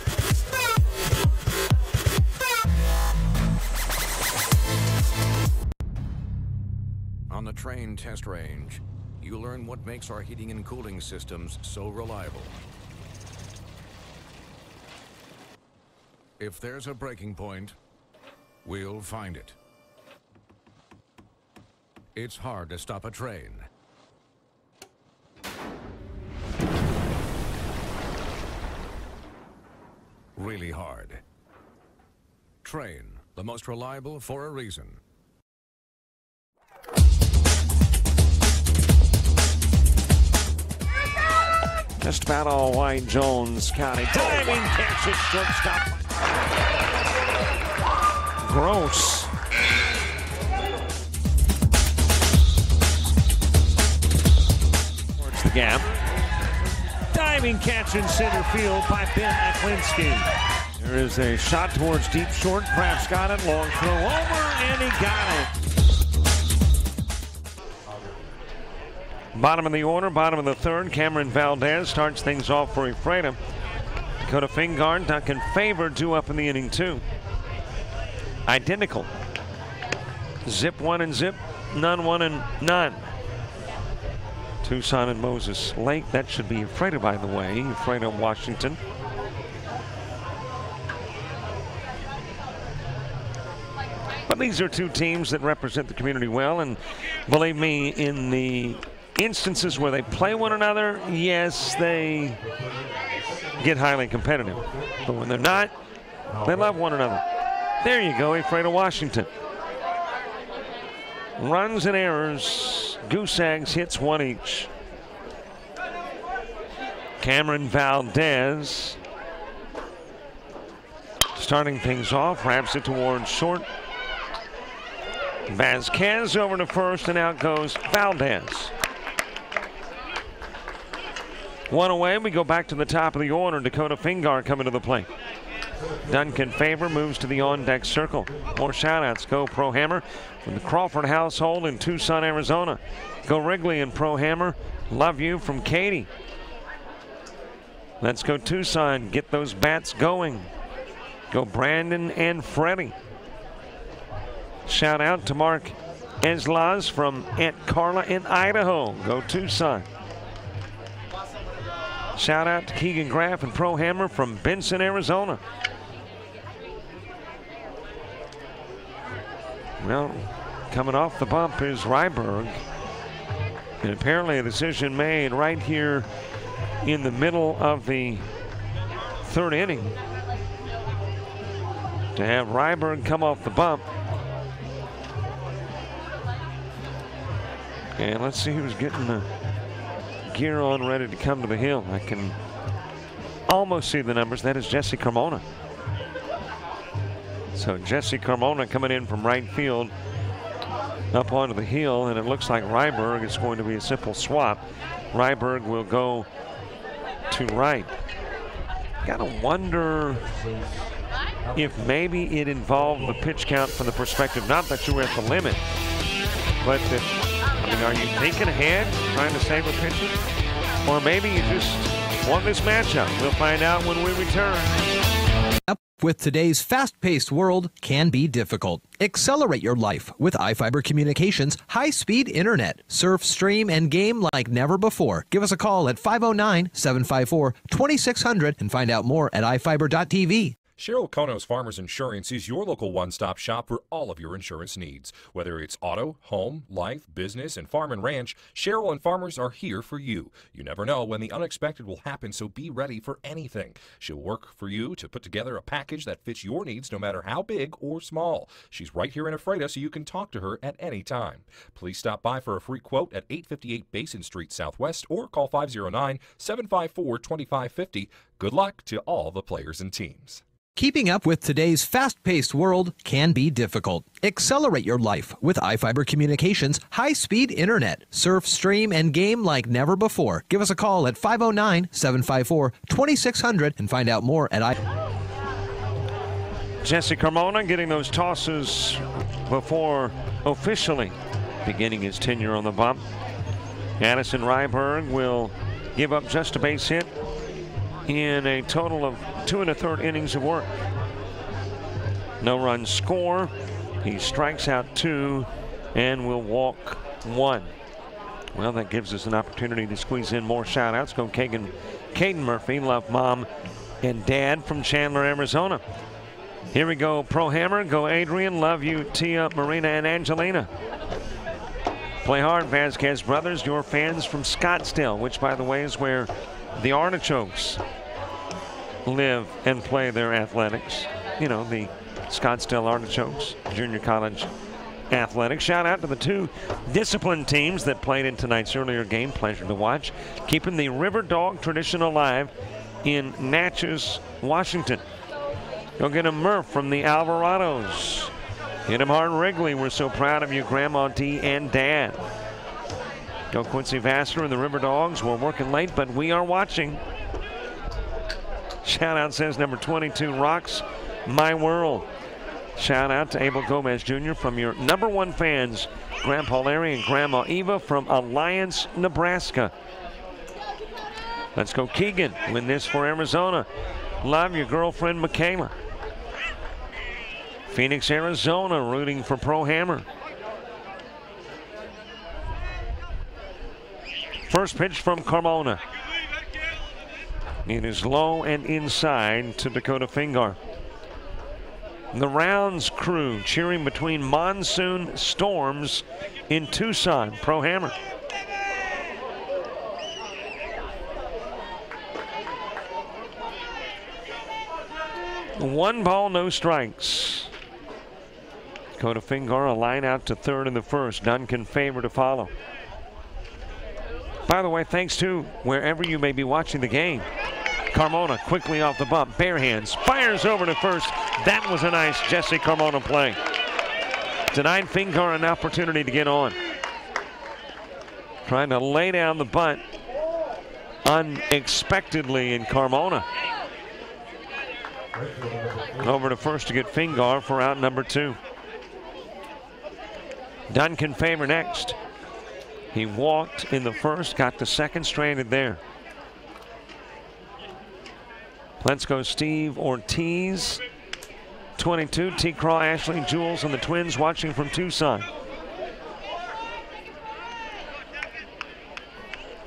On the Train test range, you learn what makes our heating and cooling systems so reliable. If there's a breaking point, we'll find it. It's hard to stop a train. Really hard. Train, the most reliable for a reason.
Just about all White Jones County. Diving catch at shortstop. Gross. Towards the gap. Diving catch in center field by Ben Aklinski. There is a shot towards deep short. Kraft's got it. Long throw over, and he got it. Bottom of the order, bottom of the third. Cameron Valdez starts things off for Ephrata. Dakota Fingard, Duncan Favor, 2 up in the inning, 2. Identical. Zip 1 and zip, none 1 and none. Tucson and Moses Lake. That should be Ephrata, by the way. Ephrata, Washington. But these are 2 teams that represent the community well, and believe me, in the instances where they play one another, yes, they get highly competitive. But when they're not, they love one another. There you go, Ephrata, Washington. Runs and errors, goose eggs, hits 1 each. Cameron Valdez starting things off, wraps it towards short. Vasquez over to first, and out goes Valdez. 1 away, we go back to the top of the order. Dakota Fingard coming to the plate. Duncan Favor moves to the on-deck circle. More shout-outs. Go Pro Hammer from the Crawford household in Tucson, Arizona. Go Wrigley and Pro Hammer. Love you from Katie. Let's go Tucson. Get those bats going. Go Brandon and Freddie. Shout out to Mark Eslaz from Aunt Carla in Idaho. Go Tucson. Shout out to Keegan Graff and Pro Hammer from Benson, Arizona. Well, coming off the bump is Ryberg. And apparently a decision made right here in the middle of the third inning to have Ryberg come off the bump. And let's see who's getting the gear on, ready to come to the hill. I can almost see the numbers. That is Jesse Carmona. So Jesse Carmona coming in from right field up onto the hill, and it looks like Ryberg is going to be a simple swap. Ryberg will go to right. Gotta wonder if maybe it involved the pitch count from the perspective, not that you were at the limit, but that, I mean, are you thinking ahead, trying to save a pitcher? Or maybe you just want this matchup. We'll find out when we return.
With today's fast-paced world can be difficult. Accelerate your life with iFiber Communications high-speed internet. Surf, stream, and game like never before. Give us a call at 509-754-2600 and find out more at iFiber.tv.
Cheryl Konos Farmers Insurance is your local one-stop shop for all of your insurance needs. Whether it's auto, home, life, business, and farm and ranch, Cheryl and Farmers are here for you. You never know when the unexpected will happen, so be ready for anything. She'll work for you to put together a package that fits your needs no matter how big or small. She's right here in Ephrata, so you can talk to her at any time. Please stop by for a free quote at 858 Basin Street Southwest or call 509-754-2550. Good luck to all the players and teams.
Keeping up with today's fast-paced world can be difficult. Accelerate your life with iFiber Communications high-speed internet. Surf, stream, and game like never before. Give us a call at 509-754-2600 and find out more at
Jesse Carmona getting those tosses before officially beginning his tenure on the bump. Addison Ryberg will give up just a base hit in a total of 2 1/3 innings of work. No run score. He strikes out 2 and will walk 1. Well, that gives us an opportunity to squeeze in more shout-outs. Go Caden Murphy, love mom and dad from Chandler, Arizona. Here we go, Pro Hammer. Go Adrian, love you, Tia, Marina, and Angelina. Play hard, Vasquez brothers, your fans from Scottsdale, which, by the way, is where the Artichokes live and play their athletics. You know, the Scottsdale Artichokes Junior College Athletics. Shout out to the 2 disciplined teams that played in tonight's earlier game. Pleasure to watch. Keeping the River Dog tradition alive in Natchez, Washington. Go get a Murph from the Alvarados. Hit him hard, Wrigley. We're so proud of you, Grandma D and Dad. Go Quincy Vassar and the River Dogs. We're working late, but we are watching. Shout out says number 22 rocks my world. Shout out to Abel Gomez Jr. from your number 1 fans, Grandpa Larry and Grandma Eva from Alliance, Nebraska. Let's go Keegan. Win this for Arizona. Love your girlfriend Michaela. Phoenix, Arizona, rooting for Pro Hammer. First pitch from Carmona. It is low and inside to Dakota Fingar. The Rounds crew cheering between monsoon storms in Tucson. Pro Hammer. One ball, no strikes. Dakota Fingar a line out to third in the first. Duncan Favor to follow. By the way, thanks to wherever you may be watching the game. Carmona quickly off the bump, bare hands, fires over to first. That was a nice Jesse Carmona play. Denied Fingar an opportunity to get on. Trying to lay down the bunt unexpectedly in Carmona. Over to first to get Fingar for out number 2. Duncan Favor next. He walked in the first, got the second stranded there. Let's go Steve Ortiz. 22, T. Craw, Ashley Jules, and the Twins watching from Tucson.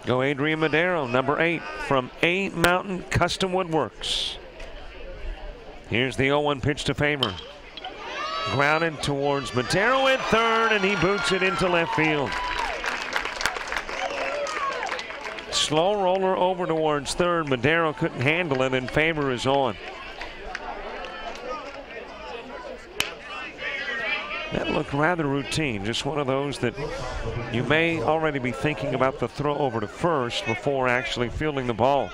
Go Adrian Madero, number 8, from A Mountain Custom Woodworks. Here's the 0-1 pitch to Favor. Grounded towards Madero at third, and he boots it into left field. Slow roller over towards third. Madero couldn't handle it, and Favor is on. That looked rather routine. Just one of those that you may already be thinking about the throw over to first before actually fielding the ball.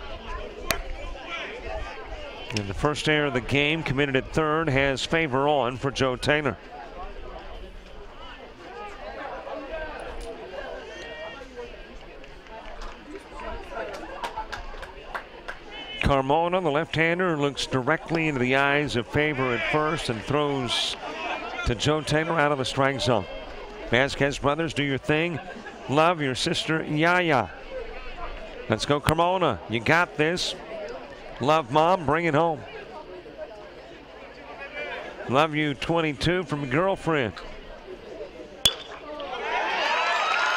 And the first error of the game committed at third has Favor on for Joe Taylor. Carmona, the left-hander, looks directly into the eyes of Favor at first and throws to Joe Taylor out of the strike zone. Vasquez brothers, do your thing. Love your sister, Yaya. Let's go, Carmona. You got this. Love mom, bring it home. Love you, 22 from girlfriend.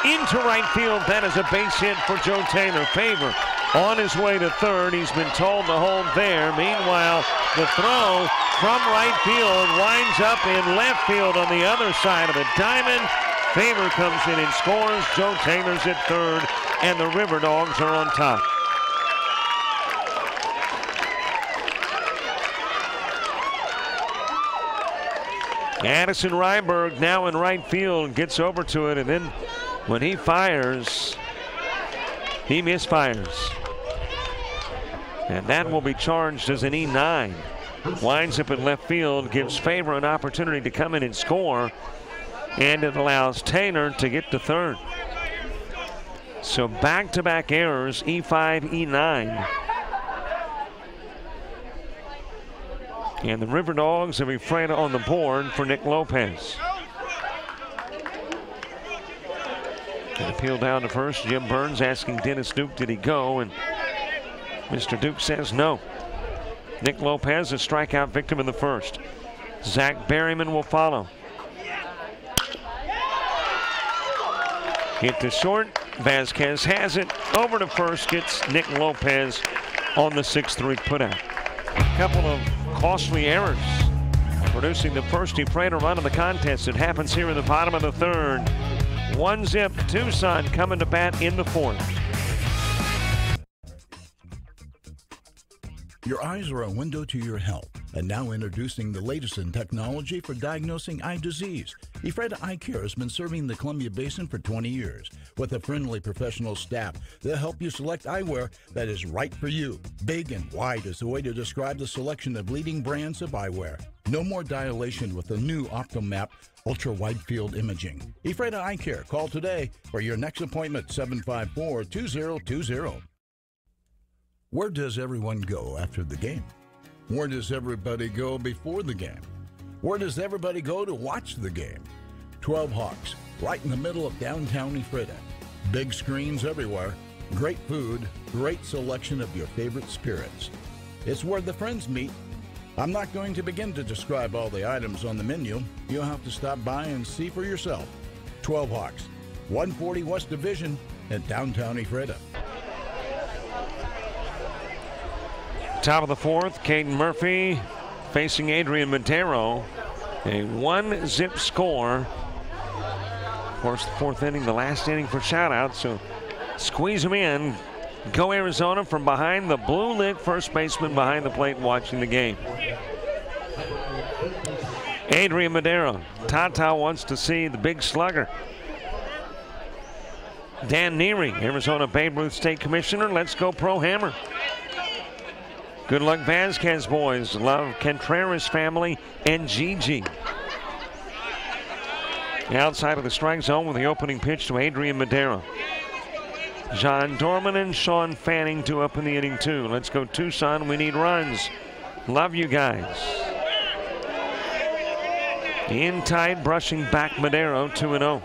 Into right field. That is a base hit for Joe Taylor. Favor on his way to third. He's been told to hold there. Meanwhile, the throw from right field winds up in left field on the other side of the diamond. Faber comes in and scores. Joe Taylor's at third, and the River Dogs are on top. Addison Ryberg now in right field, gets over to it, and then when he fires, he misfires. And that will be charged as an E9. Winds up in left field, gives Faber an opportunity to come in and score, and it allows Taylor to get to third. So back-to-back errors, E5, E9. And the River Dogs have Efreda on the board for Nick Lopez. An appeal down to first. Jim Burns asking Dennis Duke, did he go? And Mr. Duke says no. Nick Lopez, a strikeout victim in the first. Zach Berryman will follow. Hit to short. Vasquez has it. Over to first, gets Nick Lopez on the 6-3 putout. A couple of costly errors, producing the first Efreda run of the contest. It happens here in the bottom of the third. 1-zip, Tucson coming to bat in the fourth.
Your eyes are a window to your health. And now introducing the latest in technology for diagnosing eye disease. Efreda Eye Care has been serving the Columbia Basin for 20 years. With a friendly professional staff, they'll help you select eyewear that is right for you. Big and wide is the way to describe the selection of leading brands of eyewear. No more dilation with the new OptoMap ultra-wide field imaging. Efreda Eye Care. Call today for your next appointment, 754-2020. Where does everyone go after the game? Where does everybody go before the game? Where does everybody go to watch the game? 12 Hawks, right in the middle of downtown Efreda. Big screens everywhere, great food, great selection of your favorite spirits. It's where the friends meet. I'm not going to begin to describe all the items on the menu. You'll have to stop by and see for yourself. 12 Hawks, 140 West Division in downtown Efreda.
Top of the fourth, Caden Murphy facing Adrian Madero. A 1-zip score. Of course, the fourth inning, the last inning for shoutout, so squeeze them in. Go Arizona from behind the blue lit first baseman behind the plate watching the game. Adrian Madero. Tata wants to see the big slugger. Dan Neary, Arizona Babe Ruth State Commissioner. Let's go Pro Hammer. Good luck, Vasquez boys. Love Contreras family and Gigi. Outside of the strike zone with the opening pitch to Adrian Madero. John Dorman and Sean Fanning due up in the inning too. Let's go Tucson. We need runs. Love you guys. In tight, brushing back Madero, 2-0.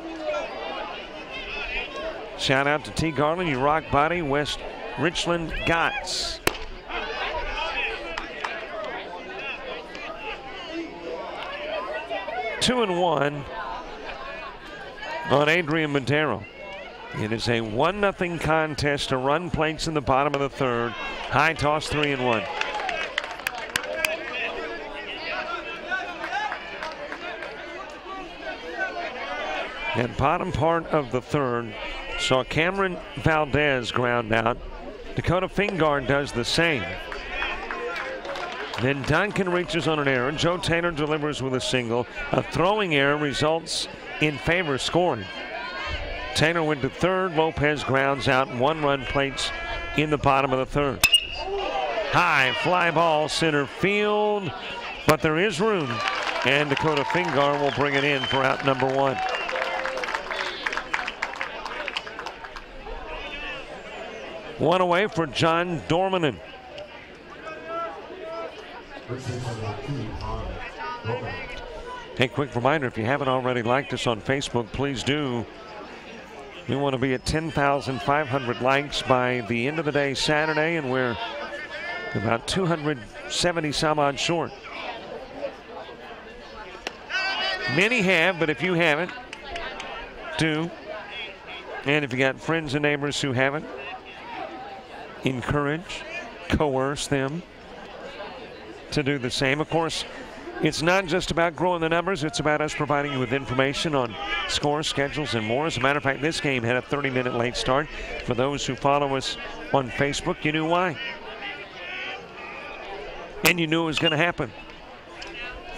Shout out to T. Garland, you rock body, West Richland Gots. Two and one on Adrian Madero. It is a 1-0 contest. A run plates in the bottom of the third. High toss, 3-1. At bottom part of the third, saw Cameron Valdez ground out. Dakota Fingard does the same. Then Duncan reaches on an error. Joe Taylor delivers with a single. A throwing error results in Faber scoring. Taylor went to third. Lopez grounds out. 1-run plates in the bottom of the third. High fly ball center field, but there is room, and Dakota Fingard will bring it in for out number one. One away for John Dormanen. Hey, quick reminder, if you haven't already liked us on Facebook, please do. We want to be at 10,500 likes by the end of the day Saturday, and we're about 270 some odd short. Many have, but if you haven't, do. And if you got friends and neighbors who haven't, encourage, coerce them to do the same. Of course, it's not just about growing the numbers, it's about us providing you with information on scores, schedules, and more. As a matter of fact, this game had a 30-minute late start. For those who follow us on Facebook, you knew why. And you knew it was going to happen.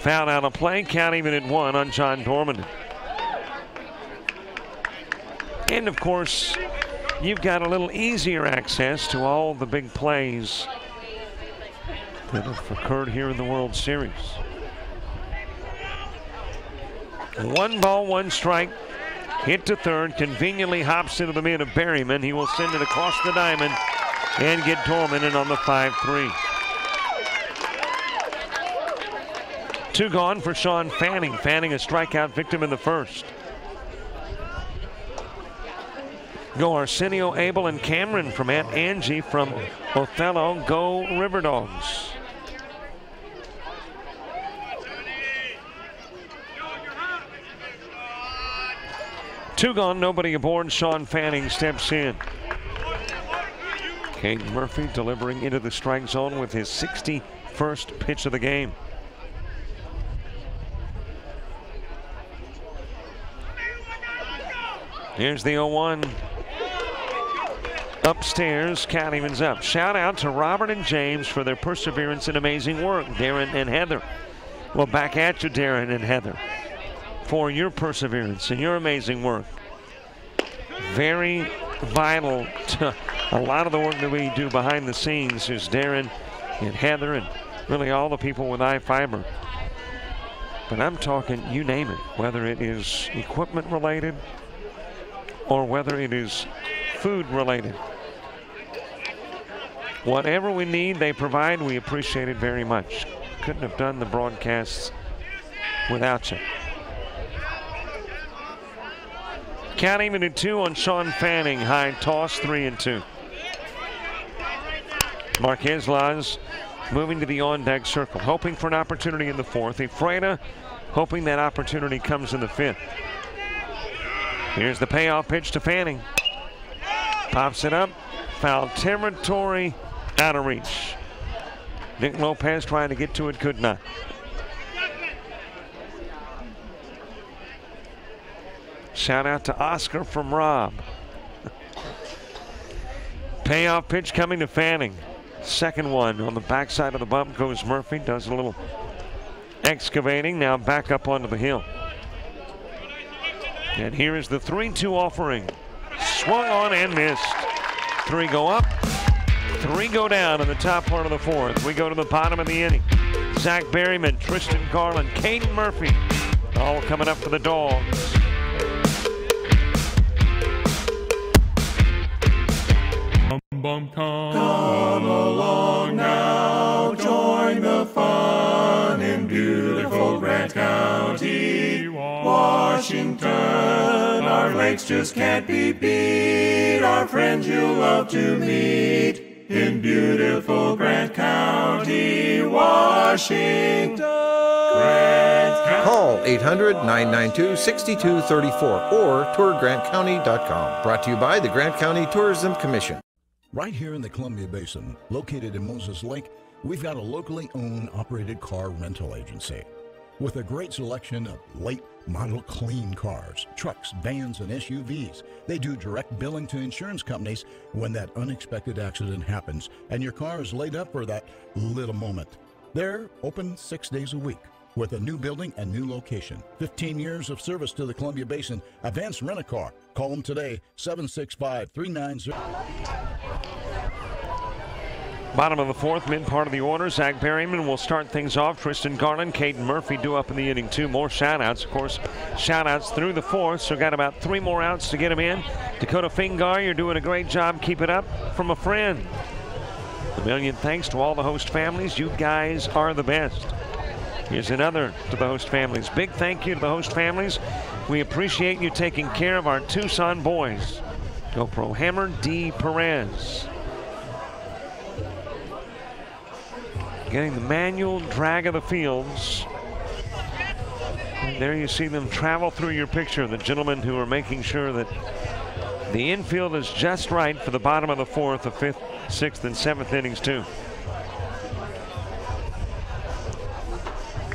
Foul out of play, count even at 1 on John Dorman. And of course, you've got a little easier access to all the big plays that have occurred here in the World Series. 1 ball, 1 strike. Hit to third, conveniently hops into the mid of Berryman. He will send it across the diamond and get Dorman in on the 5-3. 2 gone for Sean Fanning. Fanning a strikeout victim in the first. Go Arsenio, Abel, and Cameron from Aunt Angie from Othello. Go River Dogs. Two gone, nobody aboard. Sean Fanning steps in. Caden Murphy delivering into the strike zone with his 61st pitch of the game. Here's the 0-1. Upstairs, count evens up. Shout out to Robert and James for their perseverance and amazing work. Darren and Heather. Well, back at you, Darren and Heather, for your perseverance and your amazing work. Very vital to a lot of the work that we do behind the scenes is Darren and Heather and really all the people with iFiber. But I'm talking, you name it, whether it is equipment related or whether it is food related. Whatever we need, they provide. We appreciate it very much. Couldn't have done the broadcasts without you. Count even at 2 on Sean Fanning. High toss, 3-2. Marquez Laz moving to the on-deck circle, hoping for an opportunity in the 4th. Efreda hoping that opportunity comes in the 5th. Here's the payoff pitch to Fanning. Pops it up. Foul territory, out of reach. Nick Lopez trying to get to it, could not. Shout out to Oscar from Rob. Payoff pitch coming to Fanning. Second one on the backside of the bump goes Murphy. Does a little excavating. Now back up onto the hill. And here is the 3-2 offering. Swung on and missed. 3 go up, 3 go down in the top part of the 4th. We go to the bottom of the inning. Zach Berryman, Tristan Garland, Caden Murphy, all coming up for the Dogs.
Come along now, join the fun in beautiful Grant County, Washington. Our lakes just can't be beat, our friends you'll love to meet in beautiful Grant County, Washington.
Call 800-992-6234 or tourgrantcounty.com. Brought to you by the Grant County Tourism Commission.
Right here in the Columbia Basin, located in Moses Lake, we've got a locally owned, operated car rental agency with a great selection of late model clean cars, trucks, vans, and SUVs. They do direct billing to insurance companies when that unexpected accident happens and your car is laid up for that little moment. They're open 6 days a week with a new building and new location. 15 years of service to the Columbia Basin. Advance Rent-A-Car. Call them today, 765-390.
Bottom of the 4th, mid part of the order. Zach Berryman will start things off. Tristan Garland, Caden Murphy due up in the inning. 2 more shout-outs. Of course, shout-outs through the 4th, so got about 3 more outs to get him in. Dakota Fingar, you're doing a great job. Keep it up from a friend. A million thanks to all the host families. You guys are the best. Here's another to the host families. Big thank you to the host families. We appreciate you taking care of our Tucson boys. GoPro Hammer D. Perez. Getting the manual drag of the fields. And there you see them travel through your picture. The gentlemen who are making sure that the infield is just right for the bottom of the 4th, the 5th 6th and 7th innings, too.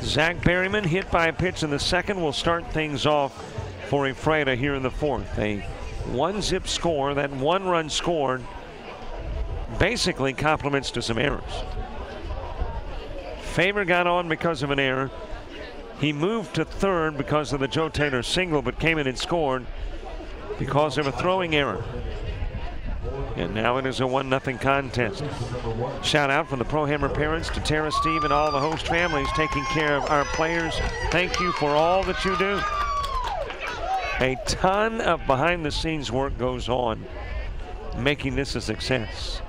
Zach Berryman hit by a pitch in the 2nd will start things off for Ephrata here in the 4th. A 1-zip score, that 1-run scored, basically compliments to some errors. Faber got on because of an error. He moved to 3rd because of the Joe Taylor single, but came in and scored because of a throwing error. And now it is a 1-0 contest. Shout out from the Pro Hammer parents to Tara, Steve, and all the host families taking care of our players. Thank you for all that you do. A ton of behind-the-scenes work goes on making this a success.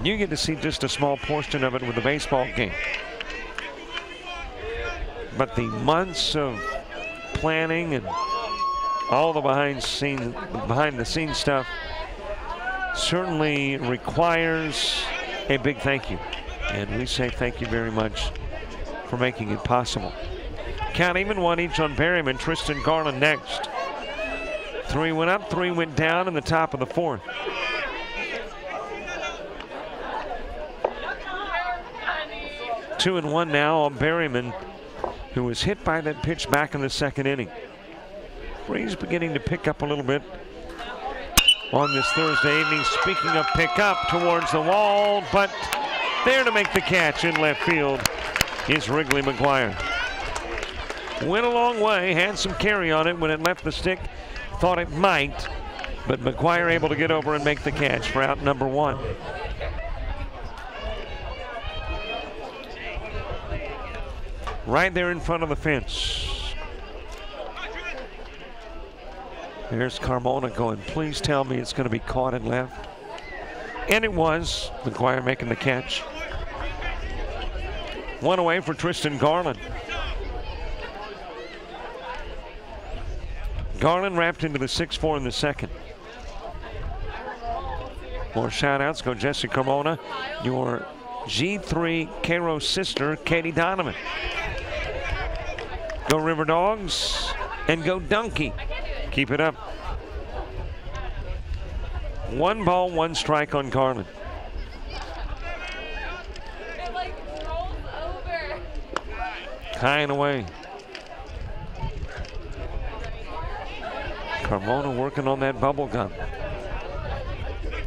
You get to see just a small portion of it with the baseball game. But the months of planning and all the behind-the-scenes stuff certainly requires a big thank you. And we say thank you very much for making it possible. Count even, 1 each on Berryman. Tristan Garland next. 3 went up, 3 went down in the top of the 4th. Two and 1 now on Berryman, who was hit by that pitch back in the 2nd inning. Free's beginning to pick up a little bit on this Thursday evening. Speaking of pick up, towards the wall, but there to make the catch in left field is Wrigley McGuire. Went a long way, had some carry on it when it left the stick. Thought it might, but McGuire able to get over and make the catch for out number 1. Right there in front of the fence. There's Carmona going, please tell me it's going to be caught and left. And it was. McGuire making the catch. 1 away for Tristan Garland. Garland wrapped into the 6-4 in the 2nd. More shout-outs go Jesse Carmona, your G3 Cairo sister, Katie Donovan. Go River Dogs and go Donkey. Keep it up. 1 ball, 1 strike on Garland. High and away. Carmona working on that bubble gum.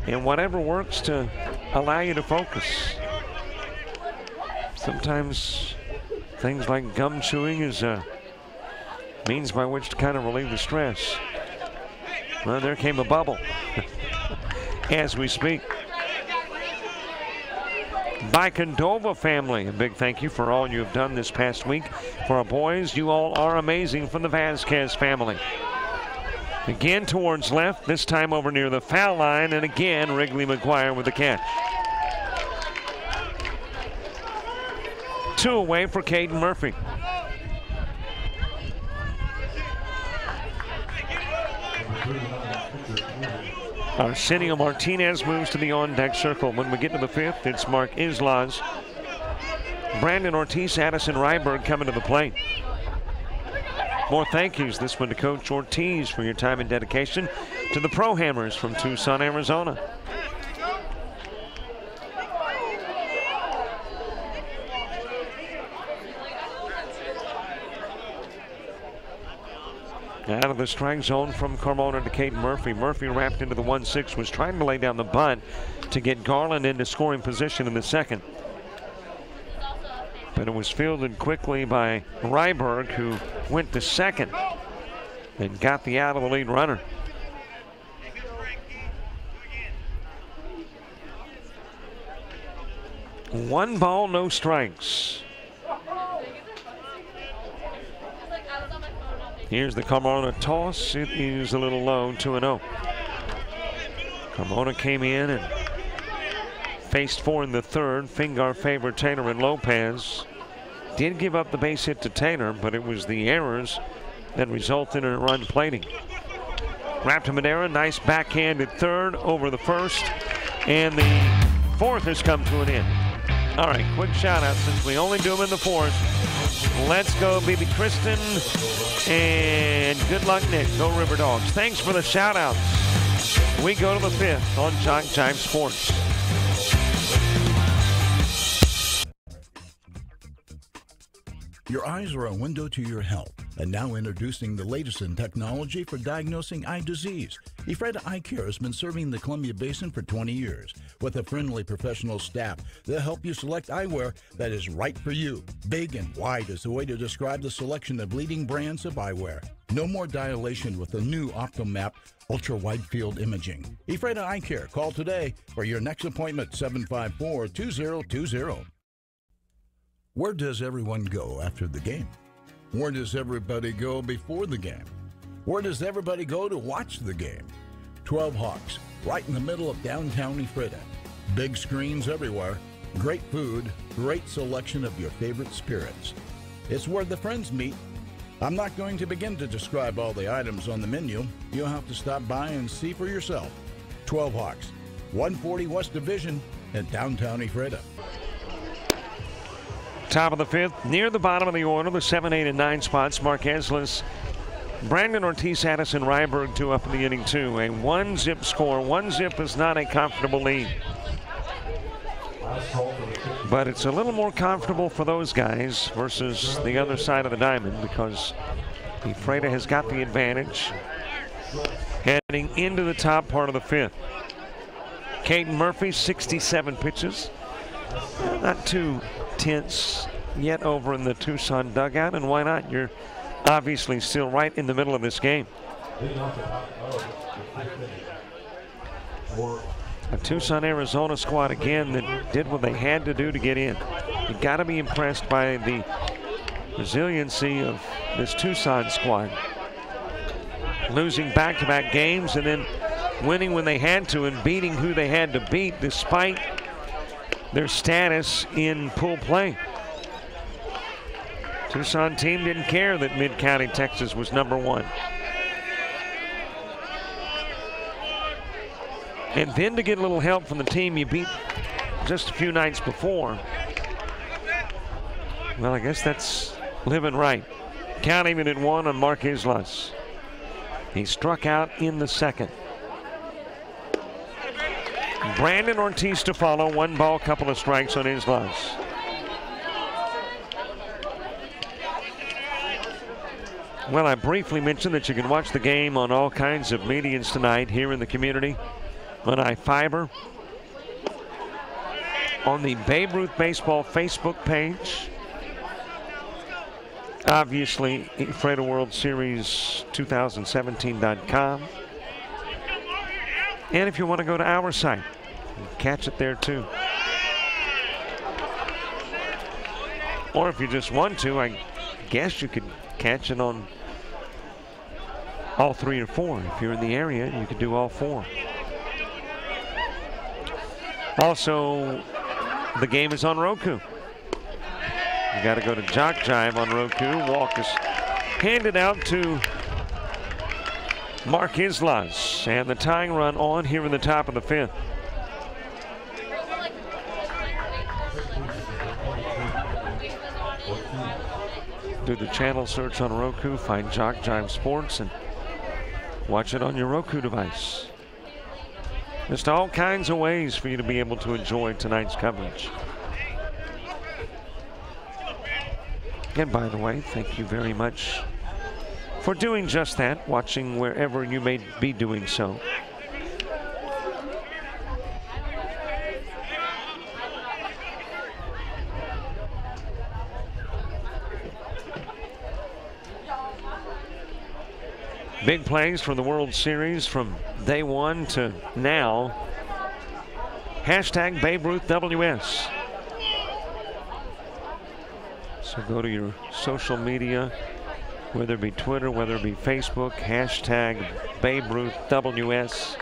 And whatever works to allow you to focus. Sometimes things like gum chewing is a means by which to kind of relieve the stress. Well, there came a bubble as we speak. By Condova family, a big thank you for all you have done this past week. For our boys, you all are amazing. From the Vasquez family. Again towards left, this time over near the foul line, and again Wrigley McGuire with the catch. 2 away for Caden Murphy. Arsenio Martinez moves to the on-deck circle. When we get to the 5th, it's Mark Islas, Brandon Ortiz, Addison Ryberg coming to the plate. More thank yous. This one to Coach Ortiz for your time and dedication. To the Pro Hammers from Tucson, Arizona. Out of the strike zone from Carmona to Caden Murphy. Murphy wrapped into the 1-6, was trying to lay down the bunt to get Garland into scoring position in the 2nd. But it was fielded quickly by Ryberg, who went to 2nd and got the out of the lead runner. One ball, no strikes. Here's the Carmona toss. It is a little low, 2-0. Carmona came in and faced 4 in the 3rd. Fingar favored Taylor and Lopez. Did give up the base hit to Taylor, but it was the errors that resulted in a run plating. Wrapped to Madera, nice backhand at 3rd over the 1st, and the 4th has come to an end. All right, quick shout out since we only do them in the 4th. Let's go, BB Kristen, and good luck, Nick. Go River Dogs. Thanks for the shout outs. We go to the 5th on Jock Jive Sports.
Your eyes are a window to your health, and now introducing the latest in technology for diagnosing eye disease. Ephrata Eye Care has been serving the Columbia Basin for 20 years. With a friendly professional staff, they'll help you select eyewear that is right for you. Big and wide is the way to describe the selection of leading brands of eyewear. No more dilation with the new OptoMap ultra-wide field imaging. Ephrata Eye Care. Call today for your next appointment, 754-2020. Where does everyone go after the game? Where does everybody go before the game? Where does everybody go to watch the game? 12 Hawks, right in the middle of downtown Ephrata. Big screens everywhere, great food, great selection of your favorite spirits. It's where the friends meet. I'm not going to begin to describe all the items on the menu. You'll have to stop by and see for yourself. 12 Hawks, 140 West Division in downtown Ephrata.
Top of the 5th, near the bottom of the order, the 7, 8, and 9 spots. Marquez, Brandon Ortiz, Addison, Ryberg, 2 up in the inning, 2. A 1-zip score. 1-zip is not a comfortable lead. But it's a little more comfortable for those guys versus the other side of the diamond because Ephrata has got the advantage heading into the top part of the 5th. Caden Murphy, 67 pitches. Not too tense yet over in the Tucson dugout, and why not? You're obviously still right in the middle of this game. A Tucson, Arizona squad again that did what they had to do to get in. You've got to be impressed by the resiliency of this Tucson squad. Losing back-to-back games and then winning when they had to and beating who they had to beat despite their status in pool play. Tucson team didn't care that Mid-County Texas was #1. And then to get a little help from the team you beat just a few nights before. Well, I guess that's living right. Count even at 1 on Mark Islas. He struck out in the 2nd. Brandon Ortiz to follow. 1 ball, couple of strikes on Islas. Well, I briefly mentioned that you can watch the game on all kinds of mediums tonight here in the community on iFiber, on the Babe Ruth Baseball Facebook page, obviously Ephrata World Series 2017.com, and if you want to go to our site, you can catch it there too. Or if you just want to, I guess you could catch it on all 3 or 4. If you're in the area, you could do all 4. Also, the game is on Roku. You got to go to Jock Jive on Roku. Walk is handed out to Mark Islas, and the tying run on here in the top of the 5th. Do the channel search on Roku, find Jock Jive Sports, and watch it on your Roku device. Just all kinds of ways for you to be able to enjoy tonight's coverage. And by the way, thank you very much for doing just that, watching wherever you may be doing so. Big plays for the World Series from day 1 to now. Hashtag Babe Ruth WS. So go to your social media, whether it be Twitter, whether it be Facebook, hashtag Babe Ruth WS.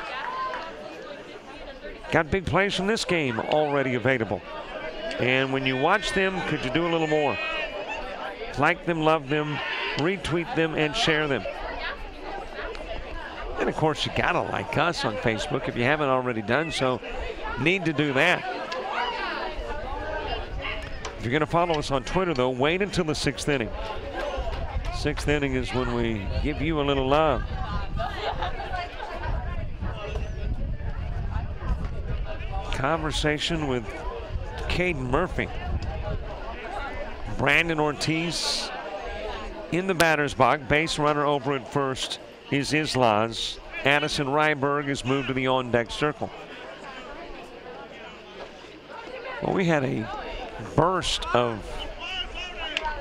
Got big plays from this game already available. And when you watch them, could you do a little more? Like them, love them, retweet them, and share them. And of course, you gotta like us on Facebook if you haven't already done so. Need to do that. If you're gonna follow us on Twitter, though, wait until the 6th inning. 6th inning is when we give you a little love. conversation with Caden Murphy. Brandon Ortiz in the batter's box. Base runner over at first is Islaz. Addison Ryberg is moved to the on-deck circle. Well, we had a burst of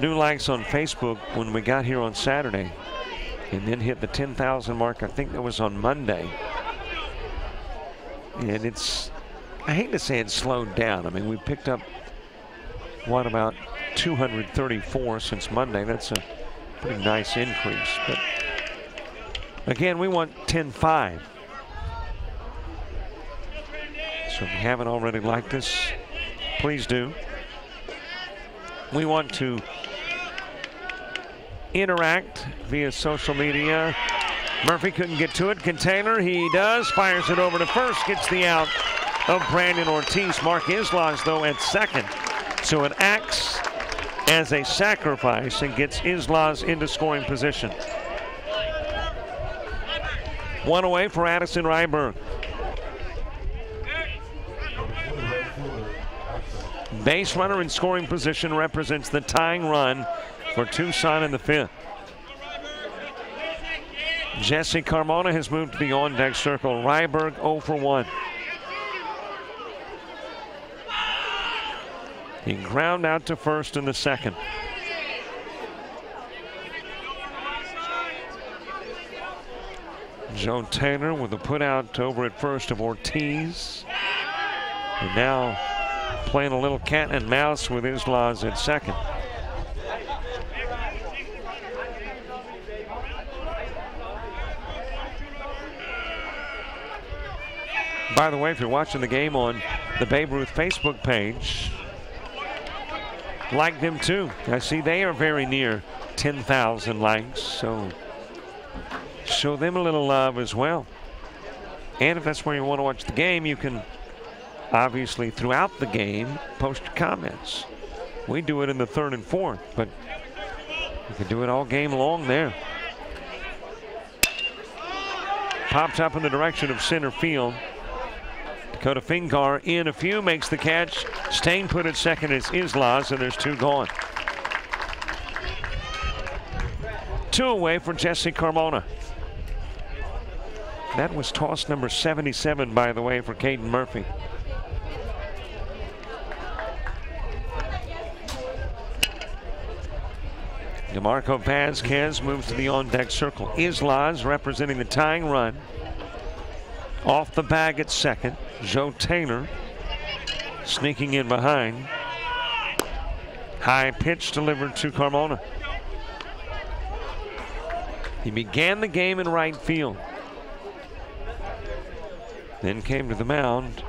new likes on Facebook when we got here on Saturday, and then hit the 10,000 mark. I think that was on Monday. And it's, I hate to say it slowed down. I mean, we picked up, what, about 234 since Monday. That's a pretty nice increase. But again, we want 10-5. So if you haven't already liked us, please do. We want to interact via social media. Murphy couldn't get to it. Container, he does. Fires it over to first. Gets the out of Brandon Ortiz. Mark Islaz, though, at second. So it acts as a sacrifice and gets Islaz into scoring position. One away for Addison Ryberg. Base runner in scoring position represents the tying run for Tucson in the fifth. Jesse Carmona has moved to the on-deck circle. Ryberg 0 for 1. He ground out to first in the second. Joe Taylor with a put out over at first of Ortiz. And now playing a little cat and mouse with Islaz at second. By the way, if you're watching the game on the Babe Ruth Facebook page, like them too. I see they are very near 10,000 likes, so show them a little love as well. And if that's where you want to watch the game, you can obviously throughout the game post comments. We do it in the third and fourth, but you can do it all game long there. Pops up in the direction of center field. Dakota Fingar in a few, makes the catch. Staying put at second is Islaz, and there's two gone. Two away for Jesse Carmona. That was toss number 77, by the way, for Caden Murphy. DeMarco Vasquez moves to the on-deck circle. Islaz representing the tying run. Off the bag at second. Joe Taylor sneaking in behind. High pitch delivered to Carmona. He began the game in right field. Then came to the mound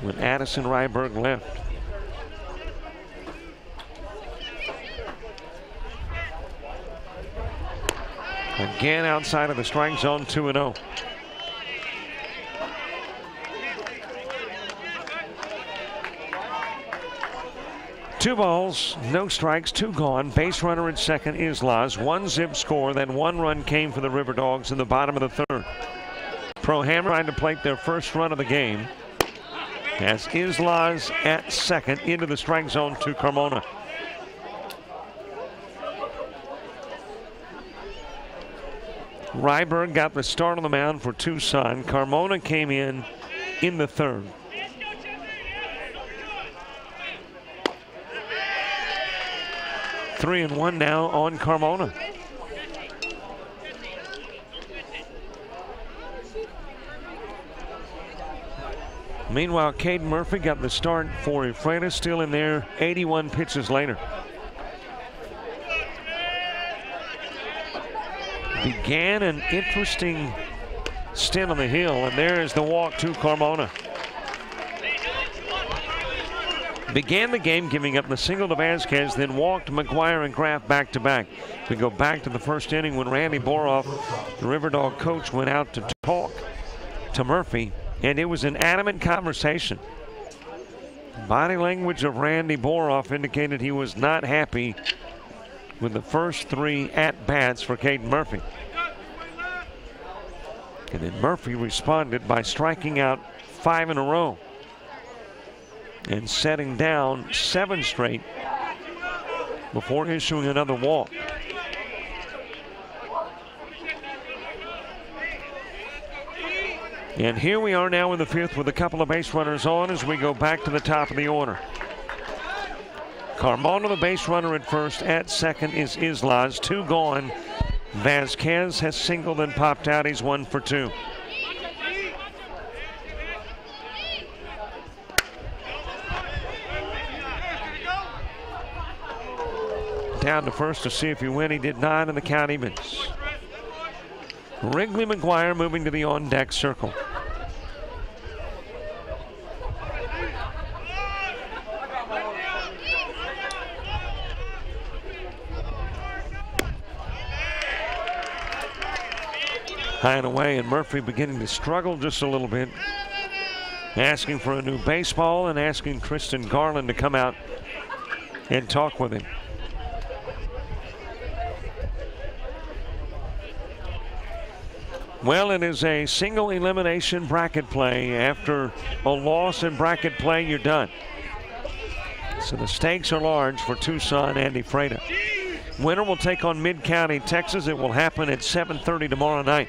when Addison Ryberg left. Again outside of the strike zone, 2-0. Two balls, no strikes, two gone. Base runner at second, Islaz. One zip score, then one run came for the River Dogs in the bottom of the third. Pro Ham trying to plate their first run of the game. As Islaz at second into the strike zone to Carmona. Ryberg got the start on the mound for Tucson. Carmona came in the third. Three and one now on Carmona. Meanwhile, Caden Murphy got the start for Ephrata, still in there 81 pitches later. Began an interesting stint on the hill, and there is the walk to Carmona. Began the game giving up the single to Vasquez, then walked McGuire and Graff back to back. We go back to the first inning when Randy Boroff, the River Dog coach, went out to talk to Murphy, and it was an adamant conversation. Body language of Randy Boroff indicated he was not happy with the first three at-bats for Caden Murphy. And then Murphy responded by striking out 5 in a row. and setting down 7 straight before issuing another walk. And here we are now in the 5th with a couple of base runners on as we go back to the top of the order. Carmona, the base runner at first. At second is Islas. 2 gone. Vasquez has singled and popped out. He's 1 for 2. Down to first to see if he win. He did not, and the count evens. Wrigley McGuire moving to the on-deck circle. High and away, and Murphy beginning to struggle just a little bit. Asking for a new baseball and asking Tristan Garland to come out and talk with him. Well, it is a single elimination bracket play. After a loss in bracket play, you're done. So the stakes are large for Tucson and Ephrata. Winner will take on Mid-County, Texas. It will happen at 7:30 tomorrow night.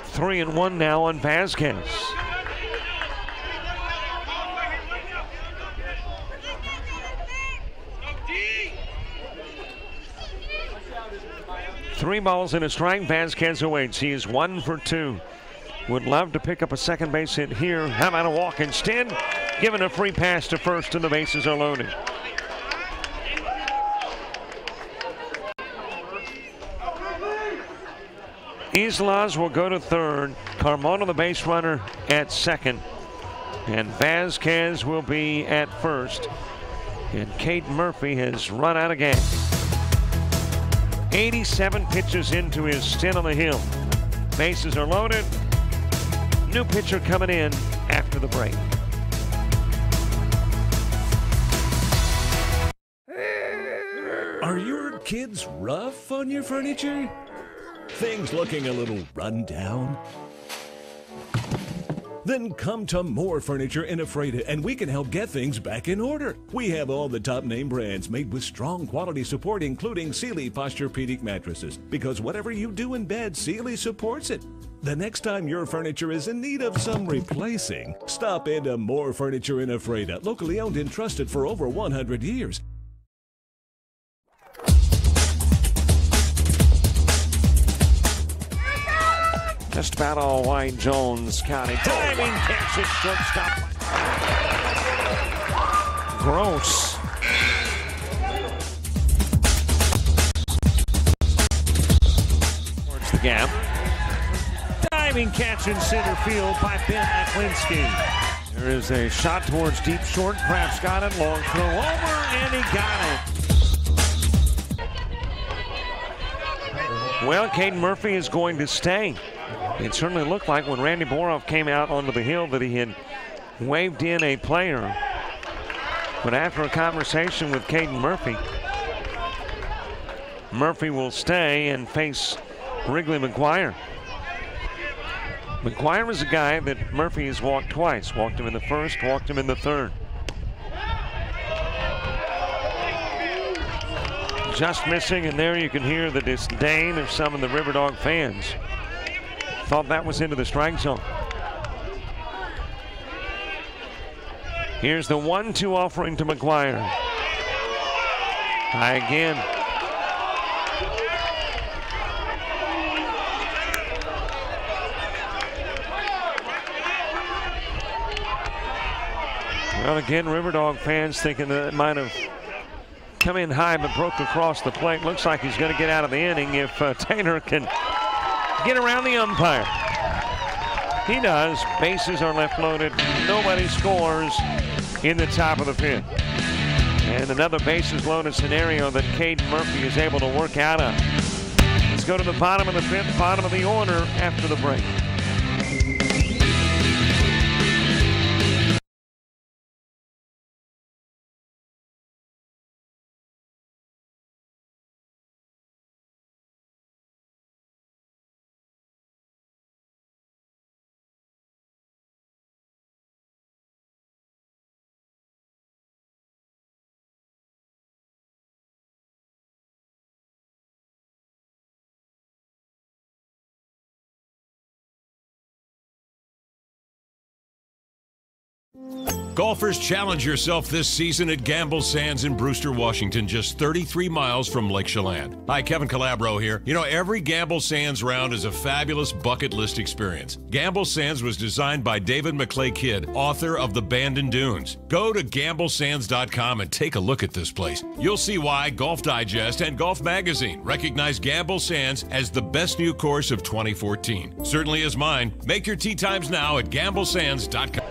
Three and 1 now on Vasquez. Three balls and a strike. Vasquez awaits. He is 1 for 2. Would love to pick up a second base hit here. How about a walk instead? Given a free pass to first, and the bases are loaded. Islas will go to third. Carmona, the base runner, at second. And Vasquez will be at first. And Kate Murphy has run out of gas. 87 pitches into his stint on the hill. Bases are loaded. New pitcher coming in after the break.
Are your kids rough on your furniture? Things looking a little run down? Then come to More Furniture in Ephrata and we can help get things back in order. We have all the top name brands made with strong quality support, including Sealy Posturepedic mattresses. Because whatever you do in bed, Sealy supports it. The next time your furniture is in need of some replacing, stop into More Furniture in Ephrata, locally owned and trusted for over 100 years.
Just about all Wayne Jones County. Diving catch at shortstop. Gross. Towards the gap. Diving catch in center field by Ben Aklinski. There is a shot towards deep short. Kraft's got it. Long throw over, and he got it. Well, Caden Murphy is going to stay. It certainly looked like when Randy Boroff came out onto the hill that he had waved in a player. But after a conversation with Caden Murphy, Murphy will stay and face Wrigley McGuire. McGuire is a guy that Murphy has walked twice. Walked him in the first, walked him in the third. Just missing, and there you can hear the disdain of some of the River Dog fans. Thought that was into the strike zone. Here's the 1-2 offering to McGuire. High again. Well, again, River Dog fans thinking that it might have come in high but broke across the plate. Looks like he's going to get out of the inning if Taylor can get around the umpire. He does. Bases are left loaded. Nobody scores in the top of the 5th. And another bases loaded scenario that Caden Murphy is able to work out of. Let's go to the bottom of the 5th, bottom of the order after the break.
Golfers, challenge yourself this season at Gamble Sands in Brewster, Washington, just 33 miles from Lake Chelan. Hi, Kevin Calabro here. You know, every Gamble Sands round is a fabulous bucket list experience. Gamble Sands was designed by David McClay Kidd, author of The Bandon Dunes. Go to gamblesands.com and take a look at this place. You'll see why Golf Digest and Golf Magazine recognize Gamble Sands as the best new course of 2014. Certainly is mine. Make your tee times now at gamblesands.com.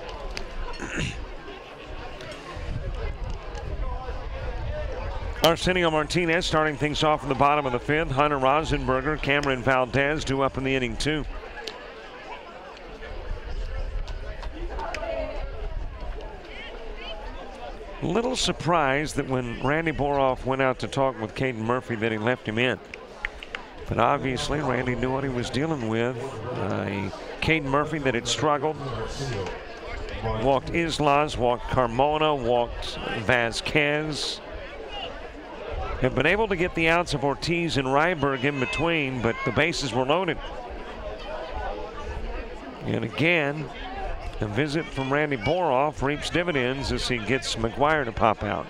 Arsenio Martinez starting things off in the bottom of the fifth. Hunter Rosenberger, Cameron Valdez due up in the inning too. A little surprised that when Randy Boroff went out to talk with Caden Murphy that he left him in. But obviously Randy knew what he was dealing with. Caden Murphy that had struggled. Walked Islas, walked Carmona, walked Vasquez. Have been able to get the outs of Ortiz and Ryberg in between, but the bases were loaded. And again, a visit from Randy Boroff reaps dividends as he gets McGuire to pop out.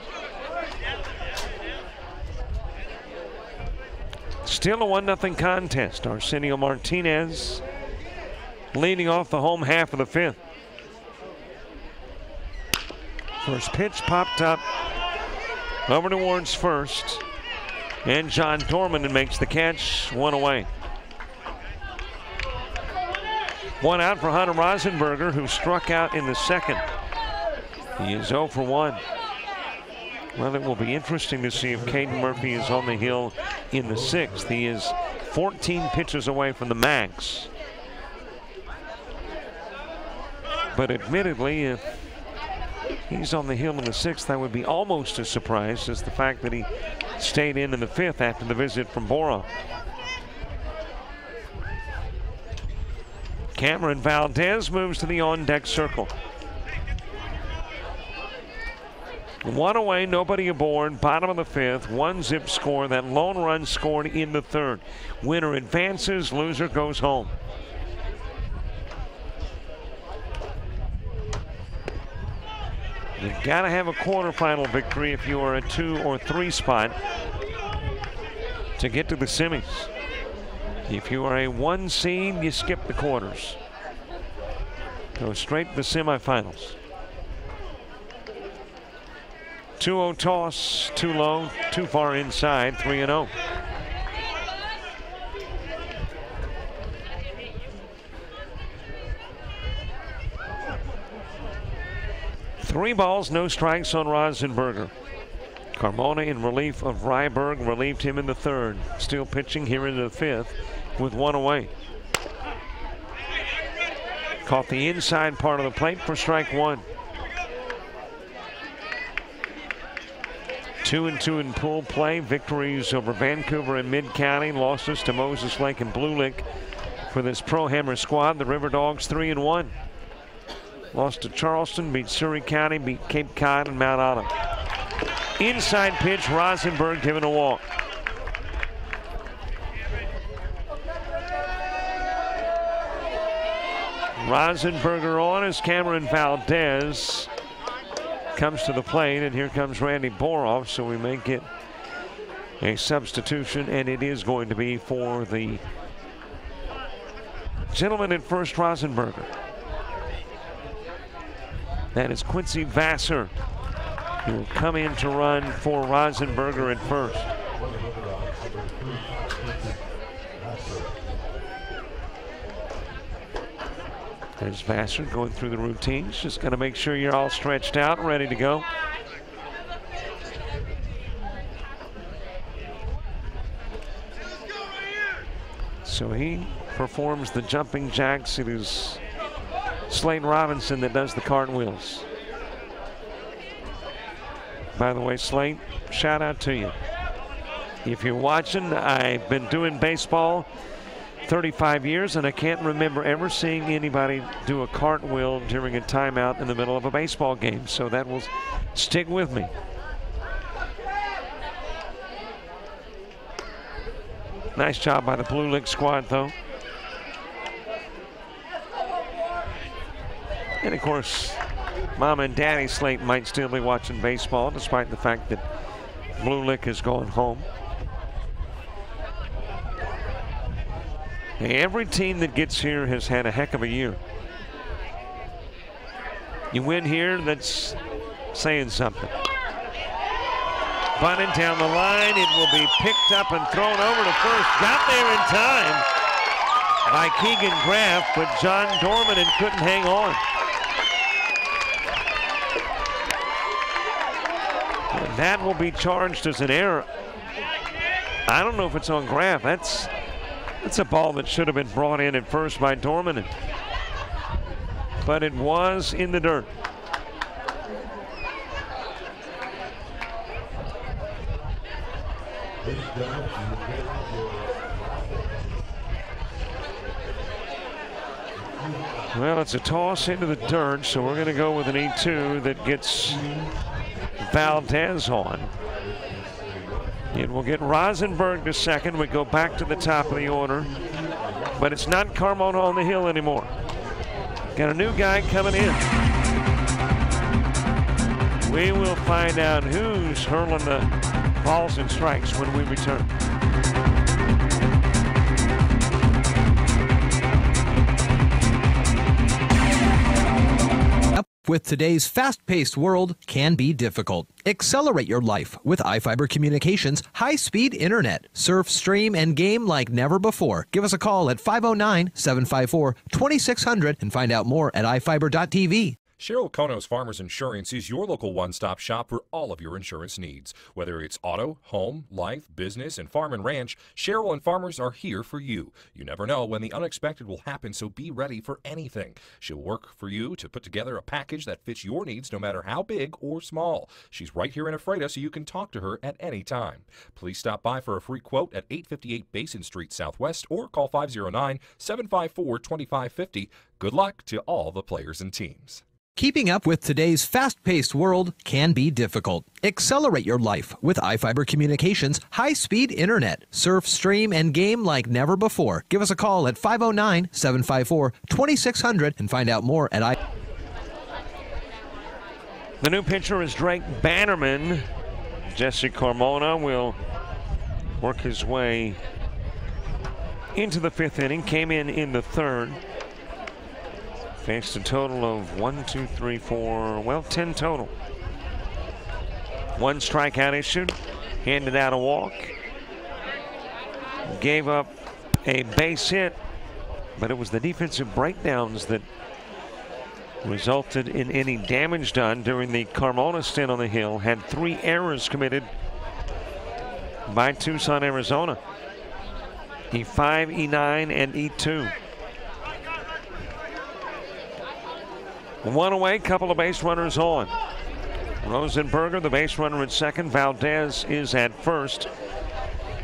Still a 1-0 contest. Arsenio Martinez leading off the home half of the fifth. First pitch popped up over towards first, and John Dorman makes the catch, one away. One out for Hunter Rosenberger, who struck out in the second. He is 0 for 1. Well, it will be interesting to see if Caden Murphy is on the hill in the sixth. He is 14 pitches away from the max. But admittedly, if he's on the hill in the sixth, that would be almost as surprised as the fact that he stayed in the fifth after the visit from Boroff. Cameron Valdez moves to the on-deck circle. One away, nobody aboard, bottom of the fifth, 1-zip score. That lone run scored in the third. Winner advances, loser goes home. You've got to have a quarterfinal victory if you are a 2 or 3 spot to get to the semis. If you are a 1 seed, you skip the quarters. Go straight to the semifinals. 2-0 toss, too low, too far inside, 3-0. Three balls, no strikes on Rosenberger. Carmona in relief of Ryberg, relieved him in the third. Still pitching here in the fifth with one away. Caught the inside part of the plate for strike one. 2-2 in pool play. Victories over Vancouver and Mid-County. Losses to Moses Lake and Blue Lick for this Pro Hammer squad. The River Dogs 3-1. Lost to Charleston, beat Surrey County, beat Cape Cod and Mount Autumn. Inside pitch, Rosenberg given a walk. Rosenberger on as Cameron Valdez comes to the plate, and here comes Randy Boroff, so we may get a substitution, and it is going to be for the gentleman at first, Rosenberger. That is Quincy Vassar, who will come in to run for Rosenberger at first. There's Vassar going through the routines. Just got to make sure you're all stretched out and ready to go. So he performs the jumping jacks. It is Slayton Robinson that does the cartwheels. By the way, Slate, shout out to you. If you're watching, I've been doing baseball 35 years, and I can't remember ever seeing anybody do a cartwheel during a timeout in the middle of a baseball game, so that will stick with me. Nice job by the Blue Lick squad, though. And of course, Mom and Daddy Slate might still be watching baseball, despite the fact that Blue Lick is going home. Every team that gets here has had a heck of a year. You win here, that's saying something. Bunted down the line, it will be picked up and thrown over to first. Got there in time by Keegan Graff, but John Dorman couldn't hang on. And that will be charged as an error. I don't know if it's on Graff. That's a ball that should have been brought in at first by Dorman, but it was in the dirt. Well, it's a toss into the dirt, so we're going to go with an E2 that gets Valdez on. It will get Rosenberg to second. We go back to the top of the order, but it's not Carmona on the hill anymore. Got a new guy coming in. We will find out who's hurling the balls and strikes when we return.
With today's fast-paced world can be difficult. Accelerate your life with iFiber Communications high-speed internet. Surf, stream, and game like never before. Give us a call at 509-754-2600 and find out more at iFiber.tv.
Cheryl Konos Farmers Insurance is your local one-stop shop for all of your insurance needs. Whether it's auto, home, life, business, and farm and ranch, Cheryl and Farmers are here for you. You never know when the unexpected will happen, so be ready for anything. She'll work for you to put together a package that fits your needs no matter how big or small. She's right here in Ephrata, so you can talk to her at any time. Please stop by for a free quote at 858 Basin Street Southwest or call 509-754-2550. Good luck to all the players and teams.
Keeping up with today's fast-paced world can be difficult. Accelerate your life with iFiber Communications high-speed internet. Surf, stream, and game like never before. Give us a call at 509-754-2600 and find out more at
The new pitcher is Drake Bannerman. Jesse Carmona will work his way into the fifth inning. Came in the third. Faced a total of 10 total. One strikeout issued, handed out a walk, gave up a base hit, but it was the defensive breakdowns that resulted in any damage done during the Carmona stint on the hill. Had 3 errors committed by Tucson, Arizona. E5, E9, and E2. One away, couple of base runners on. Rosenberger, the base runner at second. Valdez is at first.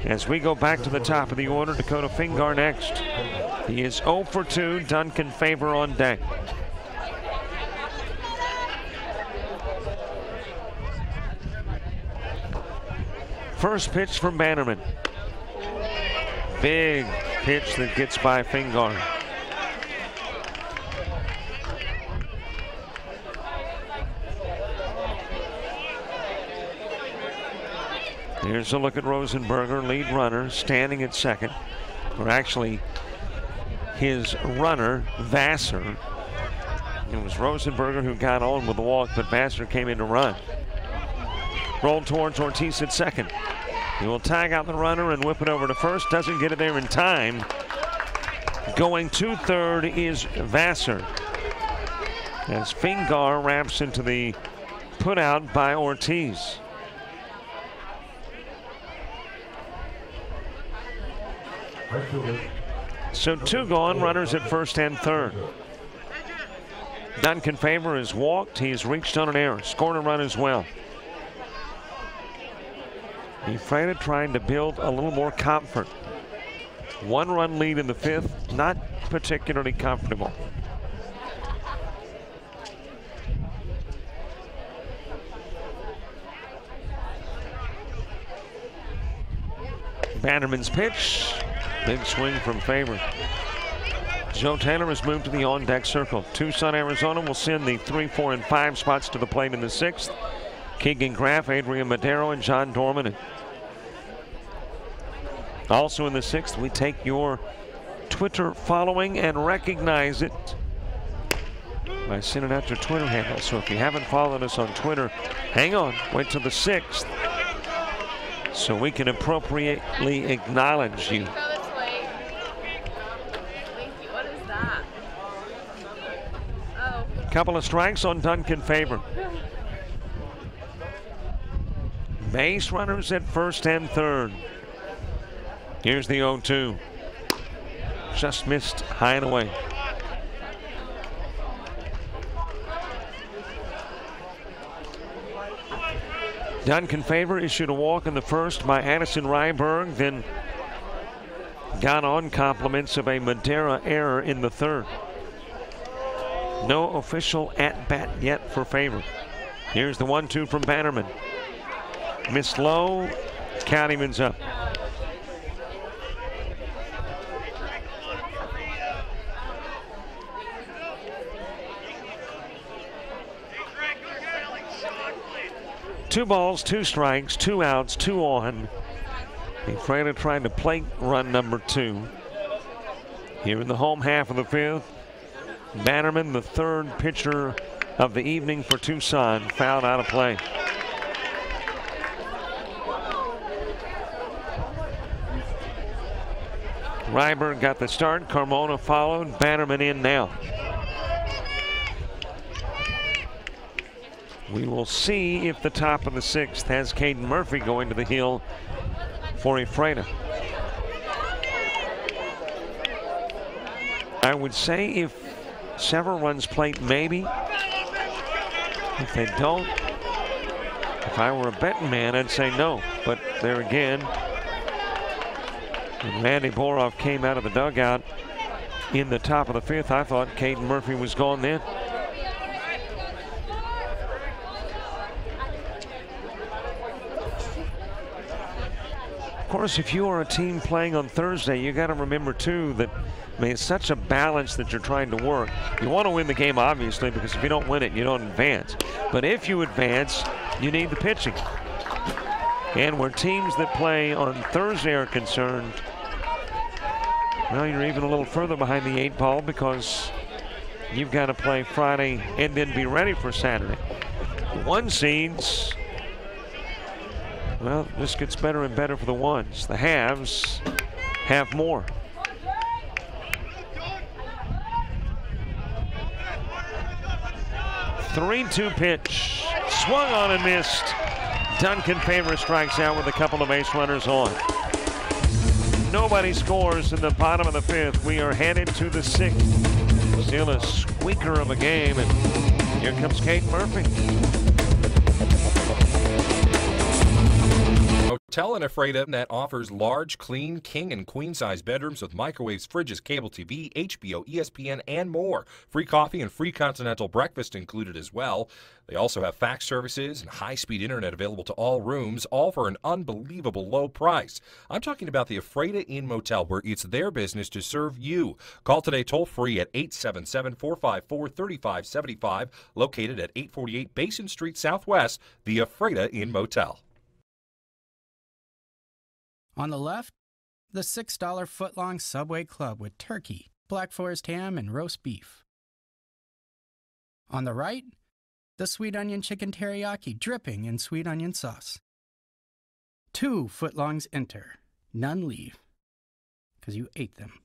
As we go back to the top of the order, Dakota Fingar next. He is 0 for 2, Duncan Favor on deck. First pitch from Bannerman. Big pitch that gets by Fingar. Here's a look at Rosenberger, lead runner, standing at second. Or actually, his runner, Vassar. It was Rosenberger who got on with the walk, but Vassar came in to run. Rolled towards Ortiz at second. He will tag out the runner and whip it over to first. Doesn't get it there in time. Going to third is Vassar. As Fingar wraps into the put out by Ortiz. So 2 gone, runners at first and third. Duncan Favor has walked. He's reached on an error, scored a run as well. Ephrata trying to build a little more comfort. 1-run lead in the fifth, not particularly comfortable. Bannerman's pitch. Big swing from Favor. Joe Taylor has moved to the on-deck circle. Tucson, Arizona will send the 3, 4, and 5 spots to the plate in the 6th. Keegan Graff, Adrian Madero, and John Dorman. And also in the 6th, we take your Twitter following and recognize it by sending out your Twitter handle. So if you haven't followed us on Twitter, hang on, wait till the 6th so we can appropriately acknowledge you. Couple of strikes on Duncan Faber. Base runners at first and third. Here's the 0-2. Just missed high and away. Duncan Faber issued a walk in the first by Addison Ryberg, then got on compliments of a Madera error in the third. No official at-bat yet for Faber. Here's the 1-2 from Bannerman. Missed low, Countyman's up. Two balls, 2 strikes, 2 outs, 2 on. Ephrata trying to plate run number 2. Here in the home half of the 5th, Bannerman, the third pitcher of the evening for Tucson, fouled out of play. Ryberg got the start, Carmona followed, Bannerman in now. We will see if the top of the 6th has Caden Murphy going to the hill for Ephrata. I would say if several runs plate, maybe. If they don't, if I were a betting man, I'd say no. But there again, when Randy Boroff came out of the dugout in the top of the 5th, I thought Caden Murphy was gone then. Of course, if you are a team playing on Thursday, you got to remember too that, I mean, it's such a balance that you're trying to work. You want to win the game, obviously, because if you don't win it, you don't advance. But if you advance, you need the pitching. And where teams that play on Thursday are concerned, well, you're even a little further behind the 8 ball because you've got to play Friday and then be ready for Saturday. The 1 seeds, well, this gets better and better for the 1s. The halves have more. Three-2 pitch, swung on and missed. Duncan Faber strikes out with a couple of base runners on. Nobody scores in the bottom of the 5th. We are headed to the 6th. Still a squeaker of a game, and here comes Caden Murphy.
Hotel in Ephrata that offers large, clean, king and queen size bedrooms with microwaves, fridges, cable TV, HBO, ESPN, and more. Free coffee and free continental breakfast included as well. They also have fax services and high-speed internet available to all rooms, all for an unbelievable low price. I'm talking about the Ephrata Inn Motel, where it's their business to serve you. Call today toll-free at 877-454-3575, located at 848 Basin Street Southwest, the Ephrata Inn Motel.
On the left, the $6 footlong Subway Club with turkey, Black Forest ham, and roast beef. On the right, the sweet onion chicken teriyaki dripping in sweet onion sauce. 2 footlongs enter, none leave, because you ate them.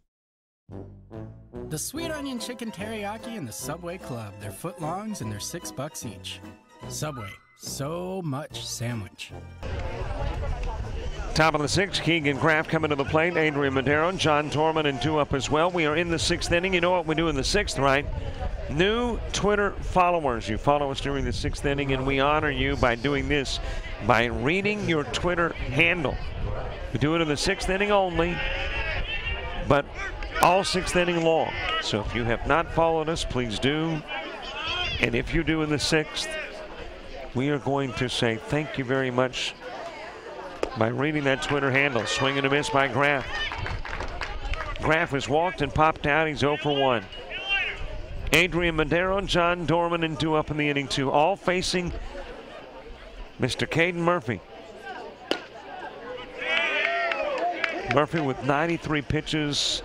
The sweet onion chicken teriyaki and the Subway Club, they're footlongs and they're $6 each. Subway, so much sandwich.
Top of the 6th, Keegan Graff coming to the plate. Adrian Madero, John Dorman, and 2 up as well. We are in the 6th inning. You know what we do in the 6th, right? New Twitter followers. You follow us during the 6th inning, and we honor you by doing this, by reading your Twitter handle. We do it in the 6th inning only, but all 6th inning long. So if you have not followed us, please do. And if you do in the 6th, we are going to say thank you very much by reading that Twitter handle. Swing and a miss by Graff. Graff has walked and popped out. He's 0 for 1. Adrian Madero, John Dorman, and 2 up in the inning, 2. All facing Mr. Caden Murphy. Murphy with 93 pitches.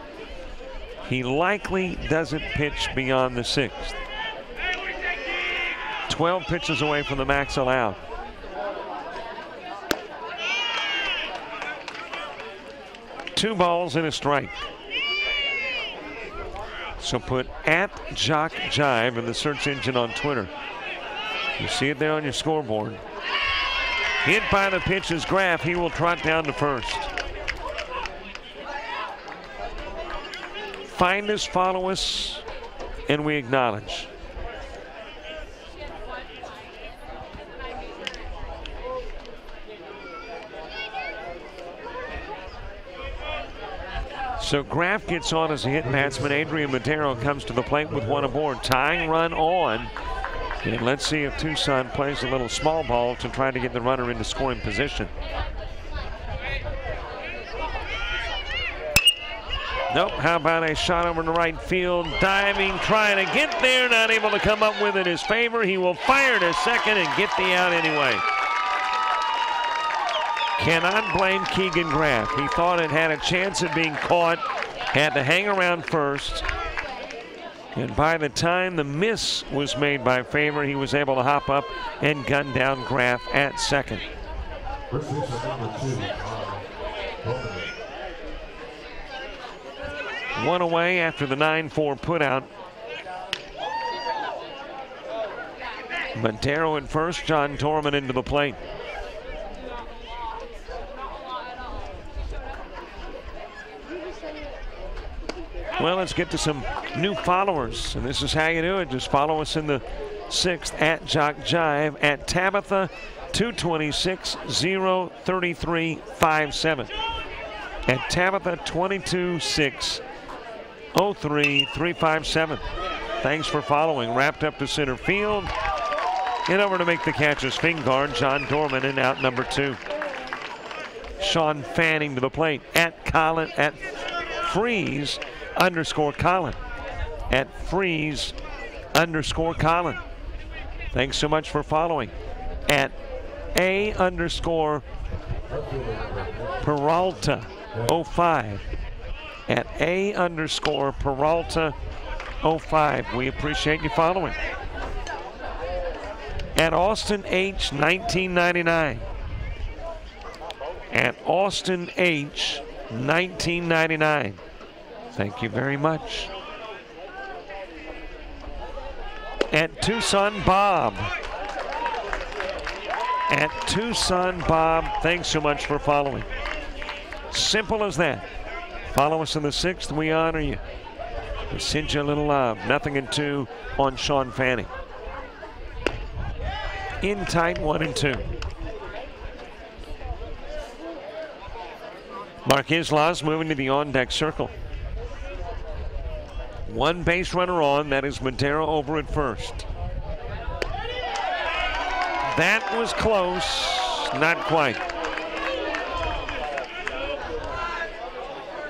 He likely doesn't pitch beyond the 6th. 12 pitches away from the max allowed. Two balls and a strike. So put @Jock Jive in the search engine on Twitter. You see it there on your scoreboard. Hit by the pitch is Graff. He will trot down to first. Find us, follow us, and we acknowledge. So Graff gets on as a hit batsman. Adrian Madero comes to the plate with 1 aboard. Tying run on. And let's see if Tucson plays a little small ball to try to get the runner into scoring position. Nope, how about a shot over to right field, diving, trying to get there, not able to come up with it in his favor. He will fire to second and get the out anyway. Cannot blame Keegan Graff. He thought it had a chance of being caught, had to hang around first. And by the time the miss was made by Favor, he was able to hop up and gun down Graff at second. One away after the 9-4 putout. Madero at first, John Dorman into the plate. Well, let's get to some new followers, and this is how you do it. Just follow us in the 6th @Jock Jive, @Tabitha 226 033 57. @Tabitha 226 03 357. Thanks for following. Wrapped up to center field. And over to make the catch is Fingard, John Dorman, and out number 2. Sean Fanning to the plate. @Colin @Freeze _ Colin. @Freeze _ Colin. Thanks so much for following. @A _ Peralta 05. @A _ Peralta 05. We appreciate you following. @Austin H 1999. @Austin H 1999. Thank you very much. @Tucson Bob. @Tucson Bob. Thanks so much for following. Simple as that. Follow us in the 6th. We honor you. We send you a little love. 0-2 on Sean Fanning. In tight 1-2. Mark Islas moving to the on-deck circle. 1 base runner on. That is Madero over at first. That was close. Not quite.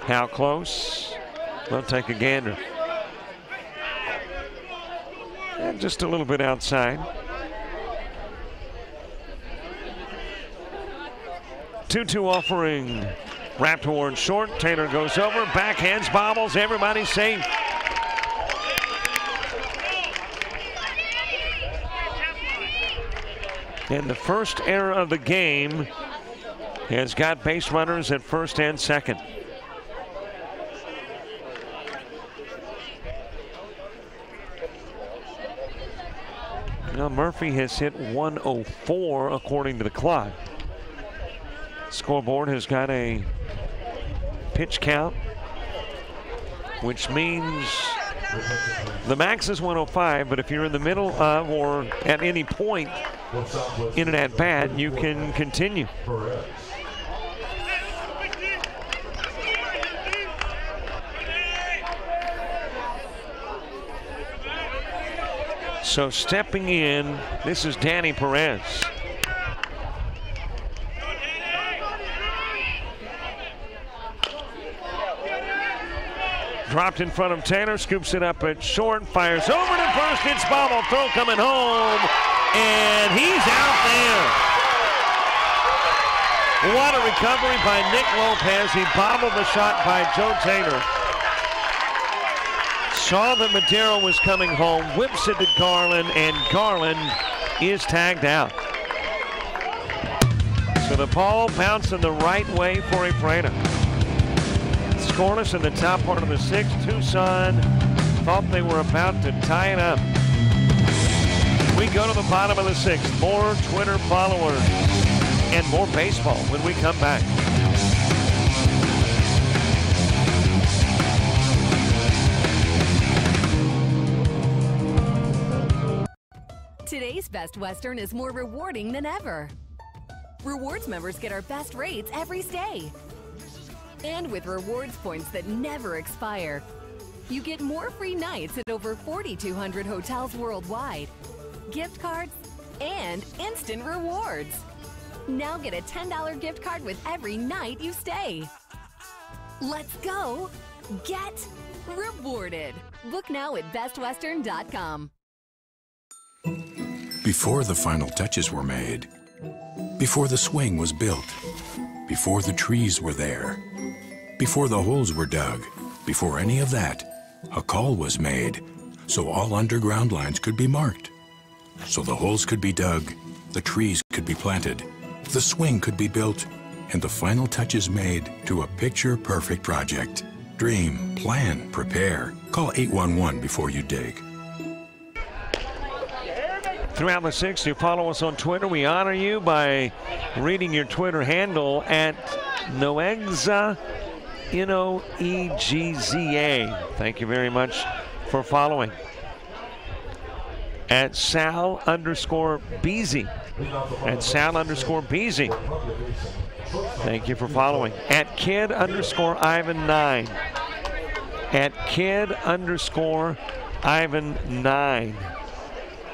How close? We'll take a gander. And just a little bit outside. 2-2 offering. Wrapped toward short. Taylor goes over. Backhands, bobbles. Everybody's safe. And the first error of the game has got base runners at first and second. Now Murphy has hit 104 according to the clock. Scoreboard has got a pitch count, which means the max is 105, but if you're in the middle of or at any point in an at-bat, you can continue. So stepping in, this is Danny Perez. Dropped in front of Taylor, scoops it up at short, fires over to first. It's bobbled, throw coming home, and he's out there. What a recovery by Nick Lopez. He bobbled the shot by Joe Taylor. Saw that Madero was coming home, whips it to Garland, and Garland is tagged out. So the ball bouncing the right way for Ephrata. Scoreless in the top part of the sixth. Tucson thought they were about to tie it up. We go to the bottom of the sixth. More Twitter followers and more baseball when we come back.
Today's Best Western is more rewarding than ever. Rewards members get our best rates every stay. And with rewards points that never expire, you get more free nights at over 4,200 hotels worldwide, gift cards, and instant rewards. Now get a $10 gift card with every night you stay. Let's go get rewarded. Book now at bestwestern.com.
Before the final touches were made, before the swing was built, before the trees were there, before the holes were dug, before any of that, a call was made so all underground lines could be marked, so the holes could be dug, the trees could be planted, the swing could be built, and the final touches made to a picture-perfect project. Dream, plan, prepare. Call 811 before you dig.
Throughout the sixth, you follow us on Twitter. We honor you by reading your Twitter handle at Noegza, Noegza. Thank you very much for following. At Sal_Beasy. At Sal_Beasy. Thank you for following. At Kid_Ivan9. At Kid_Ivan9.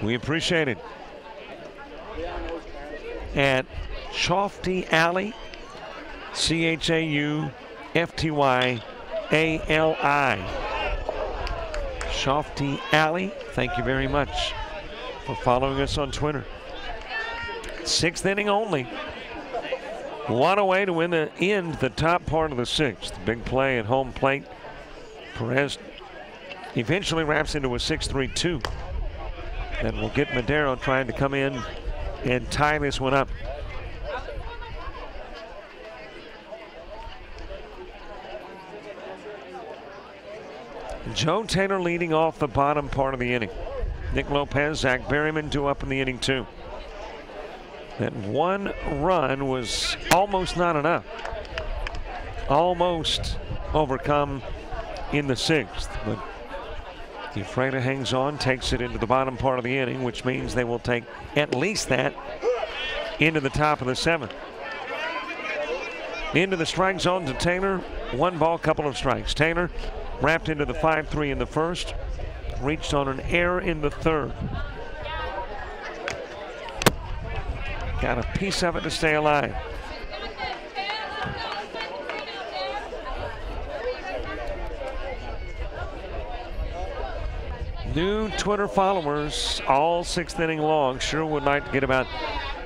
We appreciate it. At Chofty Alley, CHAUFTYALI. Chofty Alley, thank you very much for following us on Twitter. Sixth inning only. One away to end the top part of the sixth. Big play at home plate. Perez eventually wraps into a 6-3-2. And we'll get Madero trying to come in and tie this one up. Joe Taylor leading off the bottom part of the inning. Nick Lopez, Zach Berryman due up in the inning too. That one run was almost not enough. Almost overcome in the sixth, but Ephrata hangs on, takes it into the bottom part of the inning, which means they will take at least that into the top of the seventh. Into the strike zone to Taylor. One ball, couple of strikes. Taylor wrapped into the 5-3 in the first, reached on an error in the third. Got a piece of it to stay alive. New Twitter followers all sixth inning long. Sure would like to get about,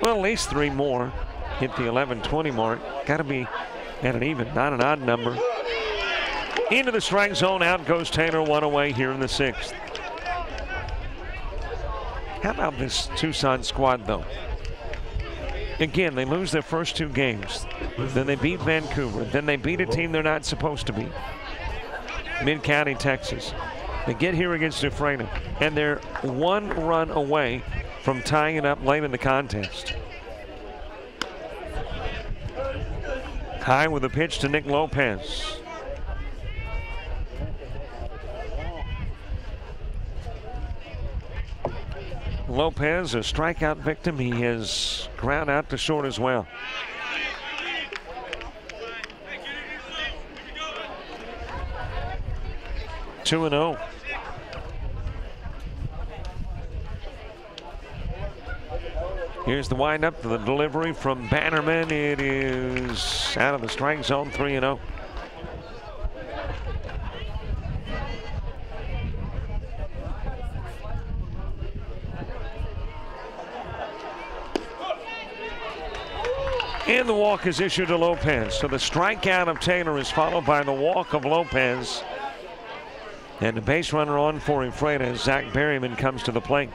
well, at least three more. Hit the 11-20 mark. Got to be at an even, not an odd number. Into the strike zone. Out goes Taylor. One away here in the sixth. How about this Tucson squad, though? Again, they lose their first two games. Then they beat Vancouver. Then they beat a team they're not supposed to beat. Mid-County, Texas. They get here against Ephrata, and they're one run away from tying it up late in the contest. High with a pitch to Nick Lopez. Lopez, a strikeout victim. He has ground out to short as well. Two and 0. Here's the windup, the delivery from Bannerman. It is out of the strike zone, 3-0. And the walk is issued to Lopez. So the strikeout of Taylor is followed by the walk of Lopez. And the base runner on for Ephrata as Zach Berryman comes to the plate.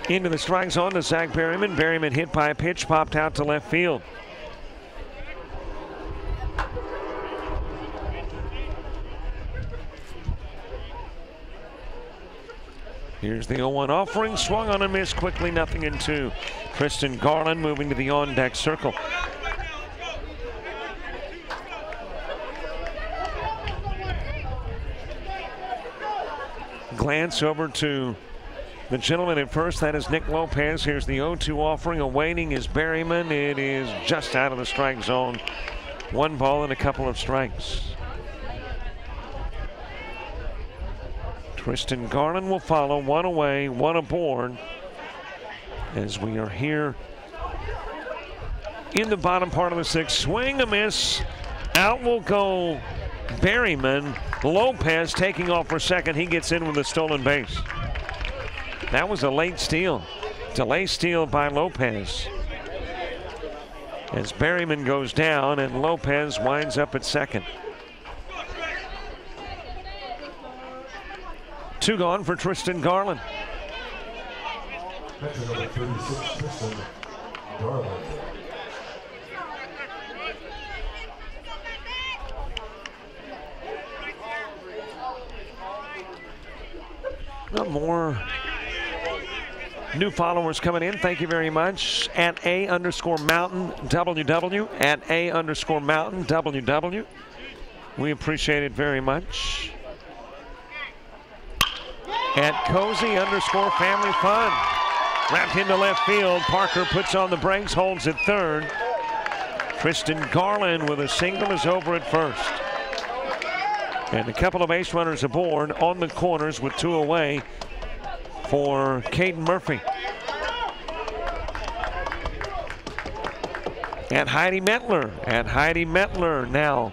Into the strike zone to Zach Berryman. Berryman hit by a pitch, popped out to left field. Here's the 0-1 offering. Swung on and missed quickly, 0-2. Tristan Garland moving to the on-deck circle. Glance over to the gentleman at first. That is Nick Lopez. Here's the 0-2 offering. Awaiting is Berryman. It is just out of the strike zone. 1 ball and a couple of strikes. Tristan Garland will follow. 1 away, 1 aboard. As we are here in the bottom part of the 6th. Swing, a miss. Out will go Berryman. Lopez taking off for second. He gets in with a stolen base. That was a late steal. Delay steal by Lopez. As Berryman goes down and Lopez winds up at second. 2 gone for Tristan Garland.
That's number 36, Tristan Garland.
More new followers coming in. Thank you very much. At @A_Mountain WW. At @A_Mountain WW. We appreciate it very much. At Cozy_Family Fun. Wrapped into left field. Parker puts on the brakes, holds at third. Tristan Garland with a single is over at first. And a couple of base runners aboard on the corners with 2 away for Caden Murphy. At Heidi Metler. At Heidi Metler now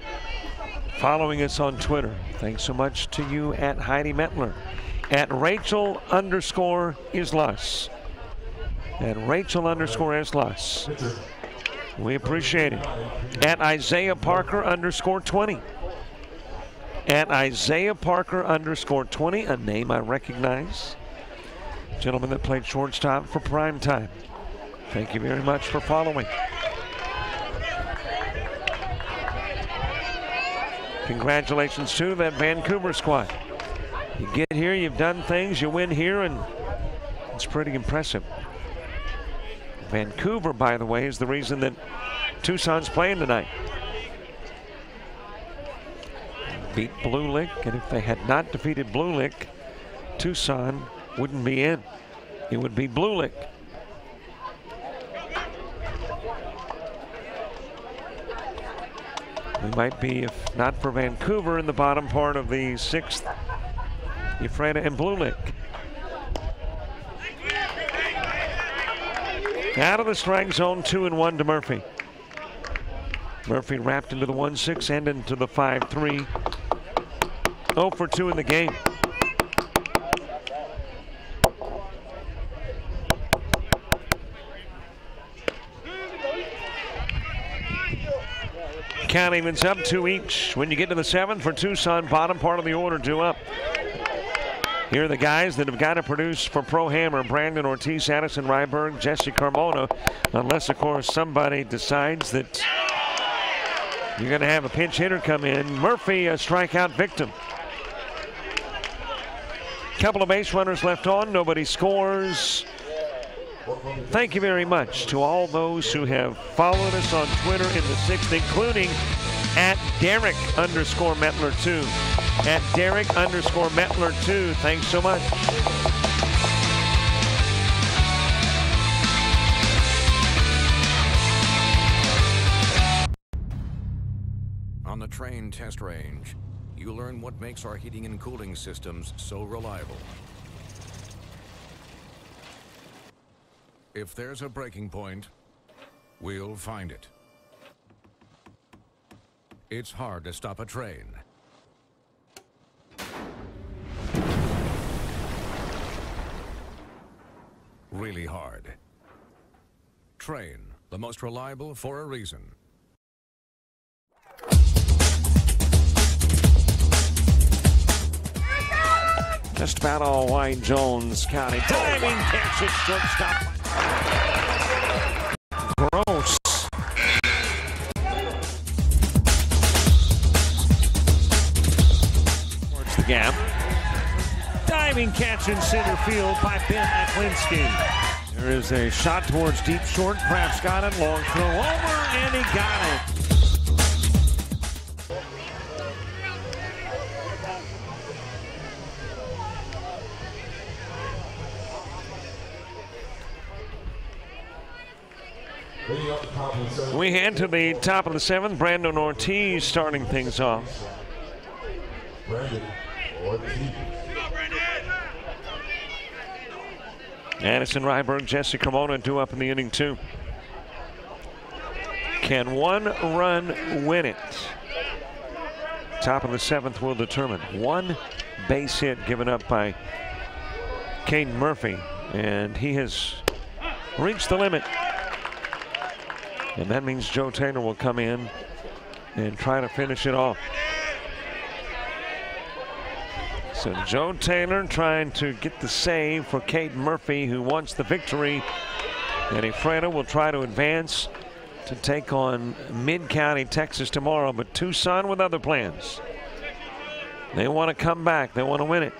following us on Twitter. Thanks so much to you at Heidi Metler. At Rachel_Islas. At Rachel_Islas. We appreciate it. At Isaiah Parker_20. At Isaiah Parker_20, a name I recognize. Gentleman that played shortstop for Prime Time. Thank you very much for following. Congratulations to that Vancouver squad. You get here, you've done things, you win here, and it's pretty impressive. Vancouver, by the way, is the reason that Tucson's playing tonight. Beat Blue Lick, and if they had not defeated Blue Lick, Tucson wouldn't be in. It would be Blue Lick. We might be, if not for Vancouver, in the bottom part of the 6th. Ephrata and Blue Lick. Out of the strike zone, 2-1 to Murphy. Murphy wrapped into the 1-6 and into the 5-3. 0 for 2 in the game. Count evens up, 2 each. When you get to the 7th for Tucson, bottom part of the order, 2 up. Here are the guys that have got to produce for Pro Hammer: Brandon Ortiz, Addison Ryberg, Jesse Carmona, unless, of course, somebody decides that you're going to have a pinch hitter come in. Murphy, a strikeout victim. Couple of base runners left on. Nobody scores. Thank you very much to all those who have followed us on Twitter in the 6th, including at Derek_Metler2. At Derek_Metler2. Thanks so much.
On the train test range, you learn what makes our heating and cooling systems so reliable. If there's a breaking point, we'll find it. It's hard to stop a train. Really hard. Train, the most reliable for a reason.
Just about all white Jones County. Diving catch it, shortstop. Gross. Towards the gap. Diving catch in center field by Ben Aklinski. There is a shot towards deep short. Kraft's got it. Long throw over, and he got it. We head to the top of the seventh. Brandon Ortiz starting things off.
Brandon Ortiz.
Addison Ryberg, Jesse Carmona due up in the inning too. Can one run win it? Top of the seventh will determine. One base hit given up by Caden Murphy, and he has reached the limit. And that means Joe Taylor will come in and try to finish it off. So Joe Taylor trying to get the save for Caden Murphy, who wants the victory. And Ephrata will try to advance to take on Mid-County, Texas tomorrow. But Tucson with other plans. They want to come back. They want to win it.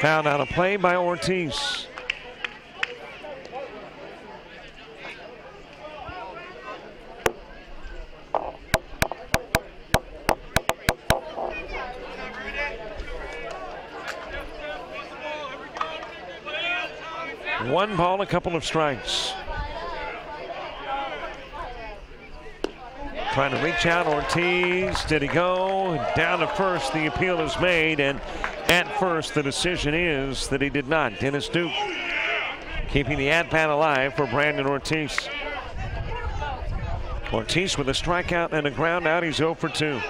Found out a play by Ortiz. One ball, a couple of strikes. Trying to reach out, Ortiz. Did he go? Down to first, the appeal is made, and at first the decision is that he did not. Dennis Duke keeping the at-bat alive for Brandon Ortiz. Ortiz with a strikeout and a ground out. He's 0 for 2.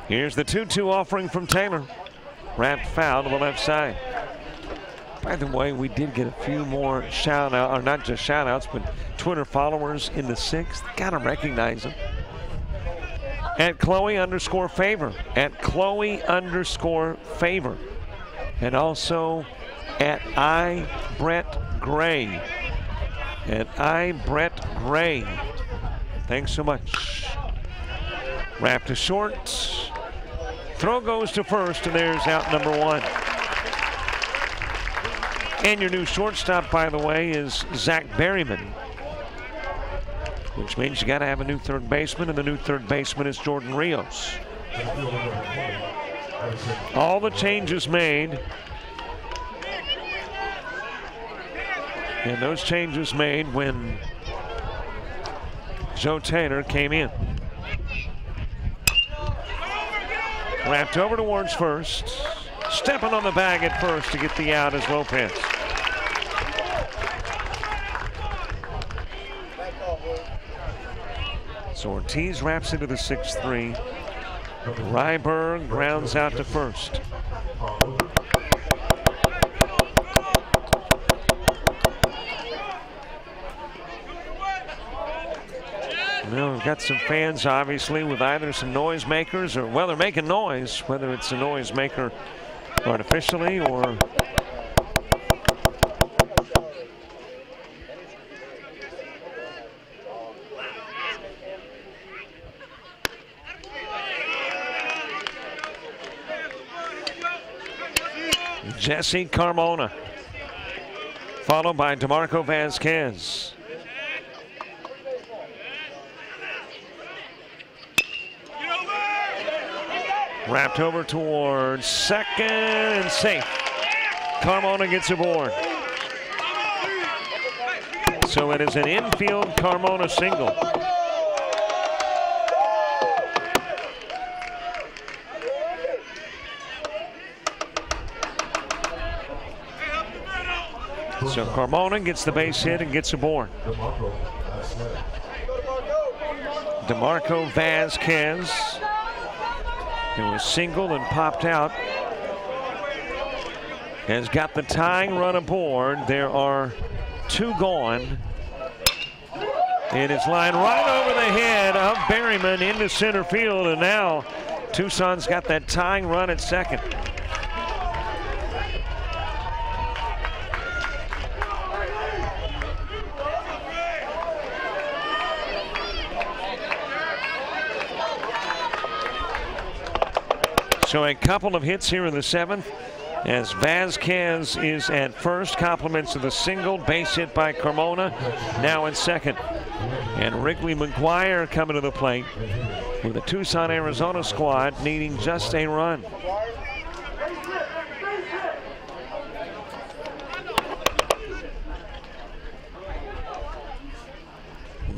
Here's the 2-2 offering from Taylor. Wrapped foul to the left side. By the way, we did get a few more shout-outs, or not just shout-outs, but Twitter followers in the 6th. Gotta recognize them. At Chloe_favor. At Chloe_favor. And also at iBrettGray. At iBrettGray. Thanks so much. Wrapped to short. Throw goes to first, and there's out number 1. And your new shortstop, by the way, is Zach Berryman, which means you got to have a new third baseman, and the new third baseman is Jordan Rios. All the changes made, and those changes made when Joe Taylor came in. Wrapped over towards first. Stepping on the bag at first to get the out is Lopez. So Ortiz wraps into the 6-3. Ryberg grounds out to first. Well, we've got some fans, obviously, with either some noisemakers or, well, they're making noise, whether it's a noisemaker artificially or Jesse Carmona, followed by DeMarco Vasquez. Wrapped over towards second and safe. Carmona gets aboard. So it is an infield Carmona single. So Carmona gets the base hit and gets aboard. DeMarco Vasquez, who was singled and popped out, has got the tying run aboard. There are 2 gone. It is lined right over the head of Berryman into center field, and now Tucson's got that tying run at second. So a couple of hits here in the 7th as Vasquez is at first. Compliments of the single, base hit by Carmona, now in second. And Wrigley McGuire coming to the plate with the Tucson, Arizona squad needing just a run.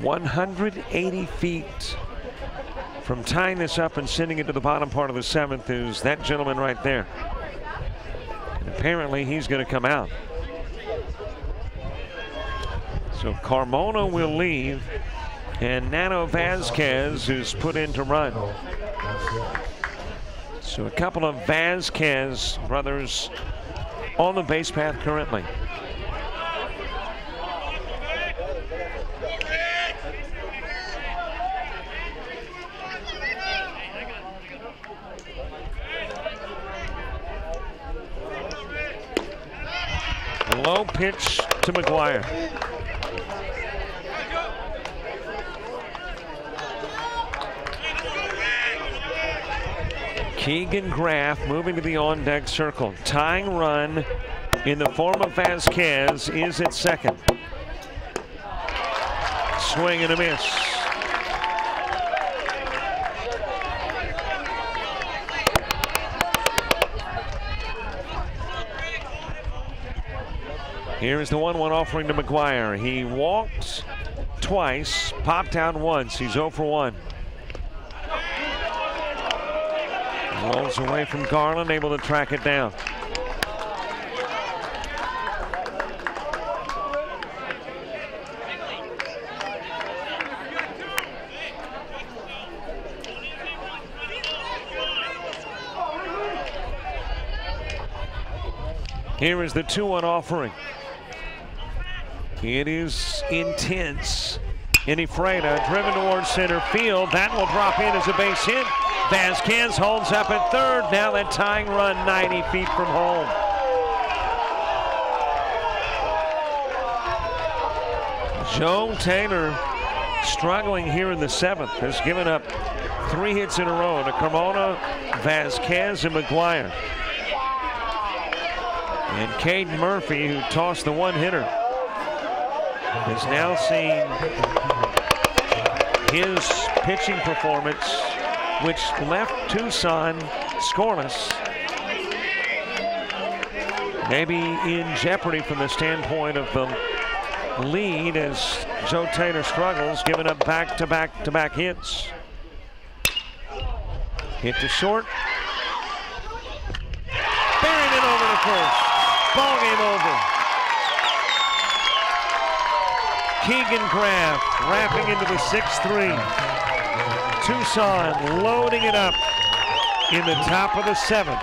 "180 feet from tying this up and sending it to the bottom part of the 7th is that gentleman right there. And apparently he's going to come out. So Carmona will leave, and Nano Vasquez is put in to run. So a couple of Vasquez brothers on the base path currently. Low pitch to McGuire. Keegan Graff moving to the on-deck circle. Tying run in the form of Vasquez is at second. Swing and a miss. Here is the 1-1 offering to McGuire. He walked twice, popped out once. He's 0 for 1. Rolls away from Garland, able to track it down. Here is the 2-1 offering. It is intense. Inifreda driven towards center field. That will drop in as a base hit. Vasquez holds up at third. Now that tying run 90 feet from home. Joe Taylor struggling here in the 7th. Has given up 3 hits in a row to Carmona, Vasquez, and McGuire. And Caden Murphy, who tossed the 1-hitter, has now seen his pitching performance, which left Tucson scoreless, maybe in jeopardy from the standpoint of the lead as Joe Taylor struggles, giving up back-to-back hits. Hit to short. Buried it over to first. Ball game over. Keegan Graff wrapping into the 6-3. Tucson loading it up in the top of the 7th.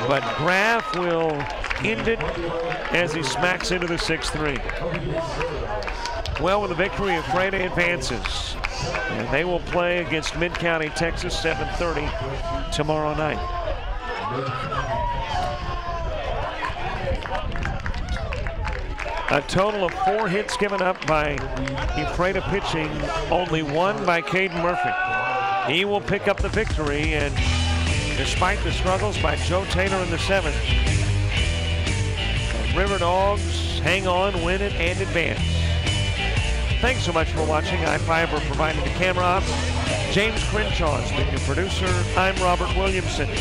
But Graff will end it as he smacks into the 6-3. Well, with the victory, Ephrata advances. And they will play against Mid-County, Texas, 7:30 tomorrow night. A total of 4 hits given up by Ephrata pitching, only 1 by Caden Murphy. He will pick up the victory, and despite the struggles by Joe Taylor in the 7th, the River Dogs hang on, win it, and advance. Thanks so much for watching. I-5 are providing the camera ops. James Crenshaw has been your producer. I'm Robert Williamson.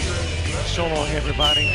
So long, everybody.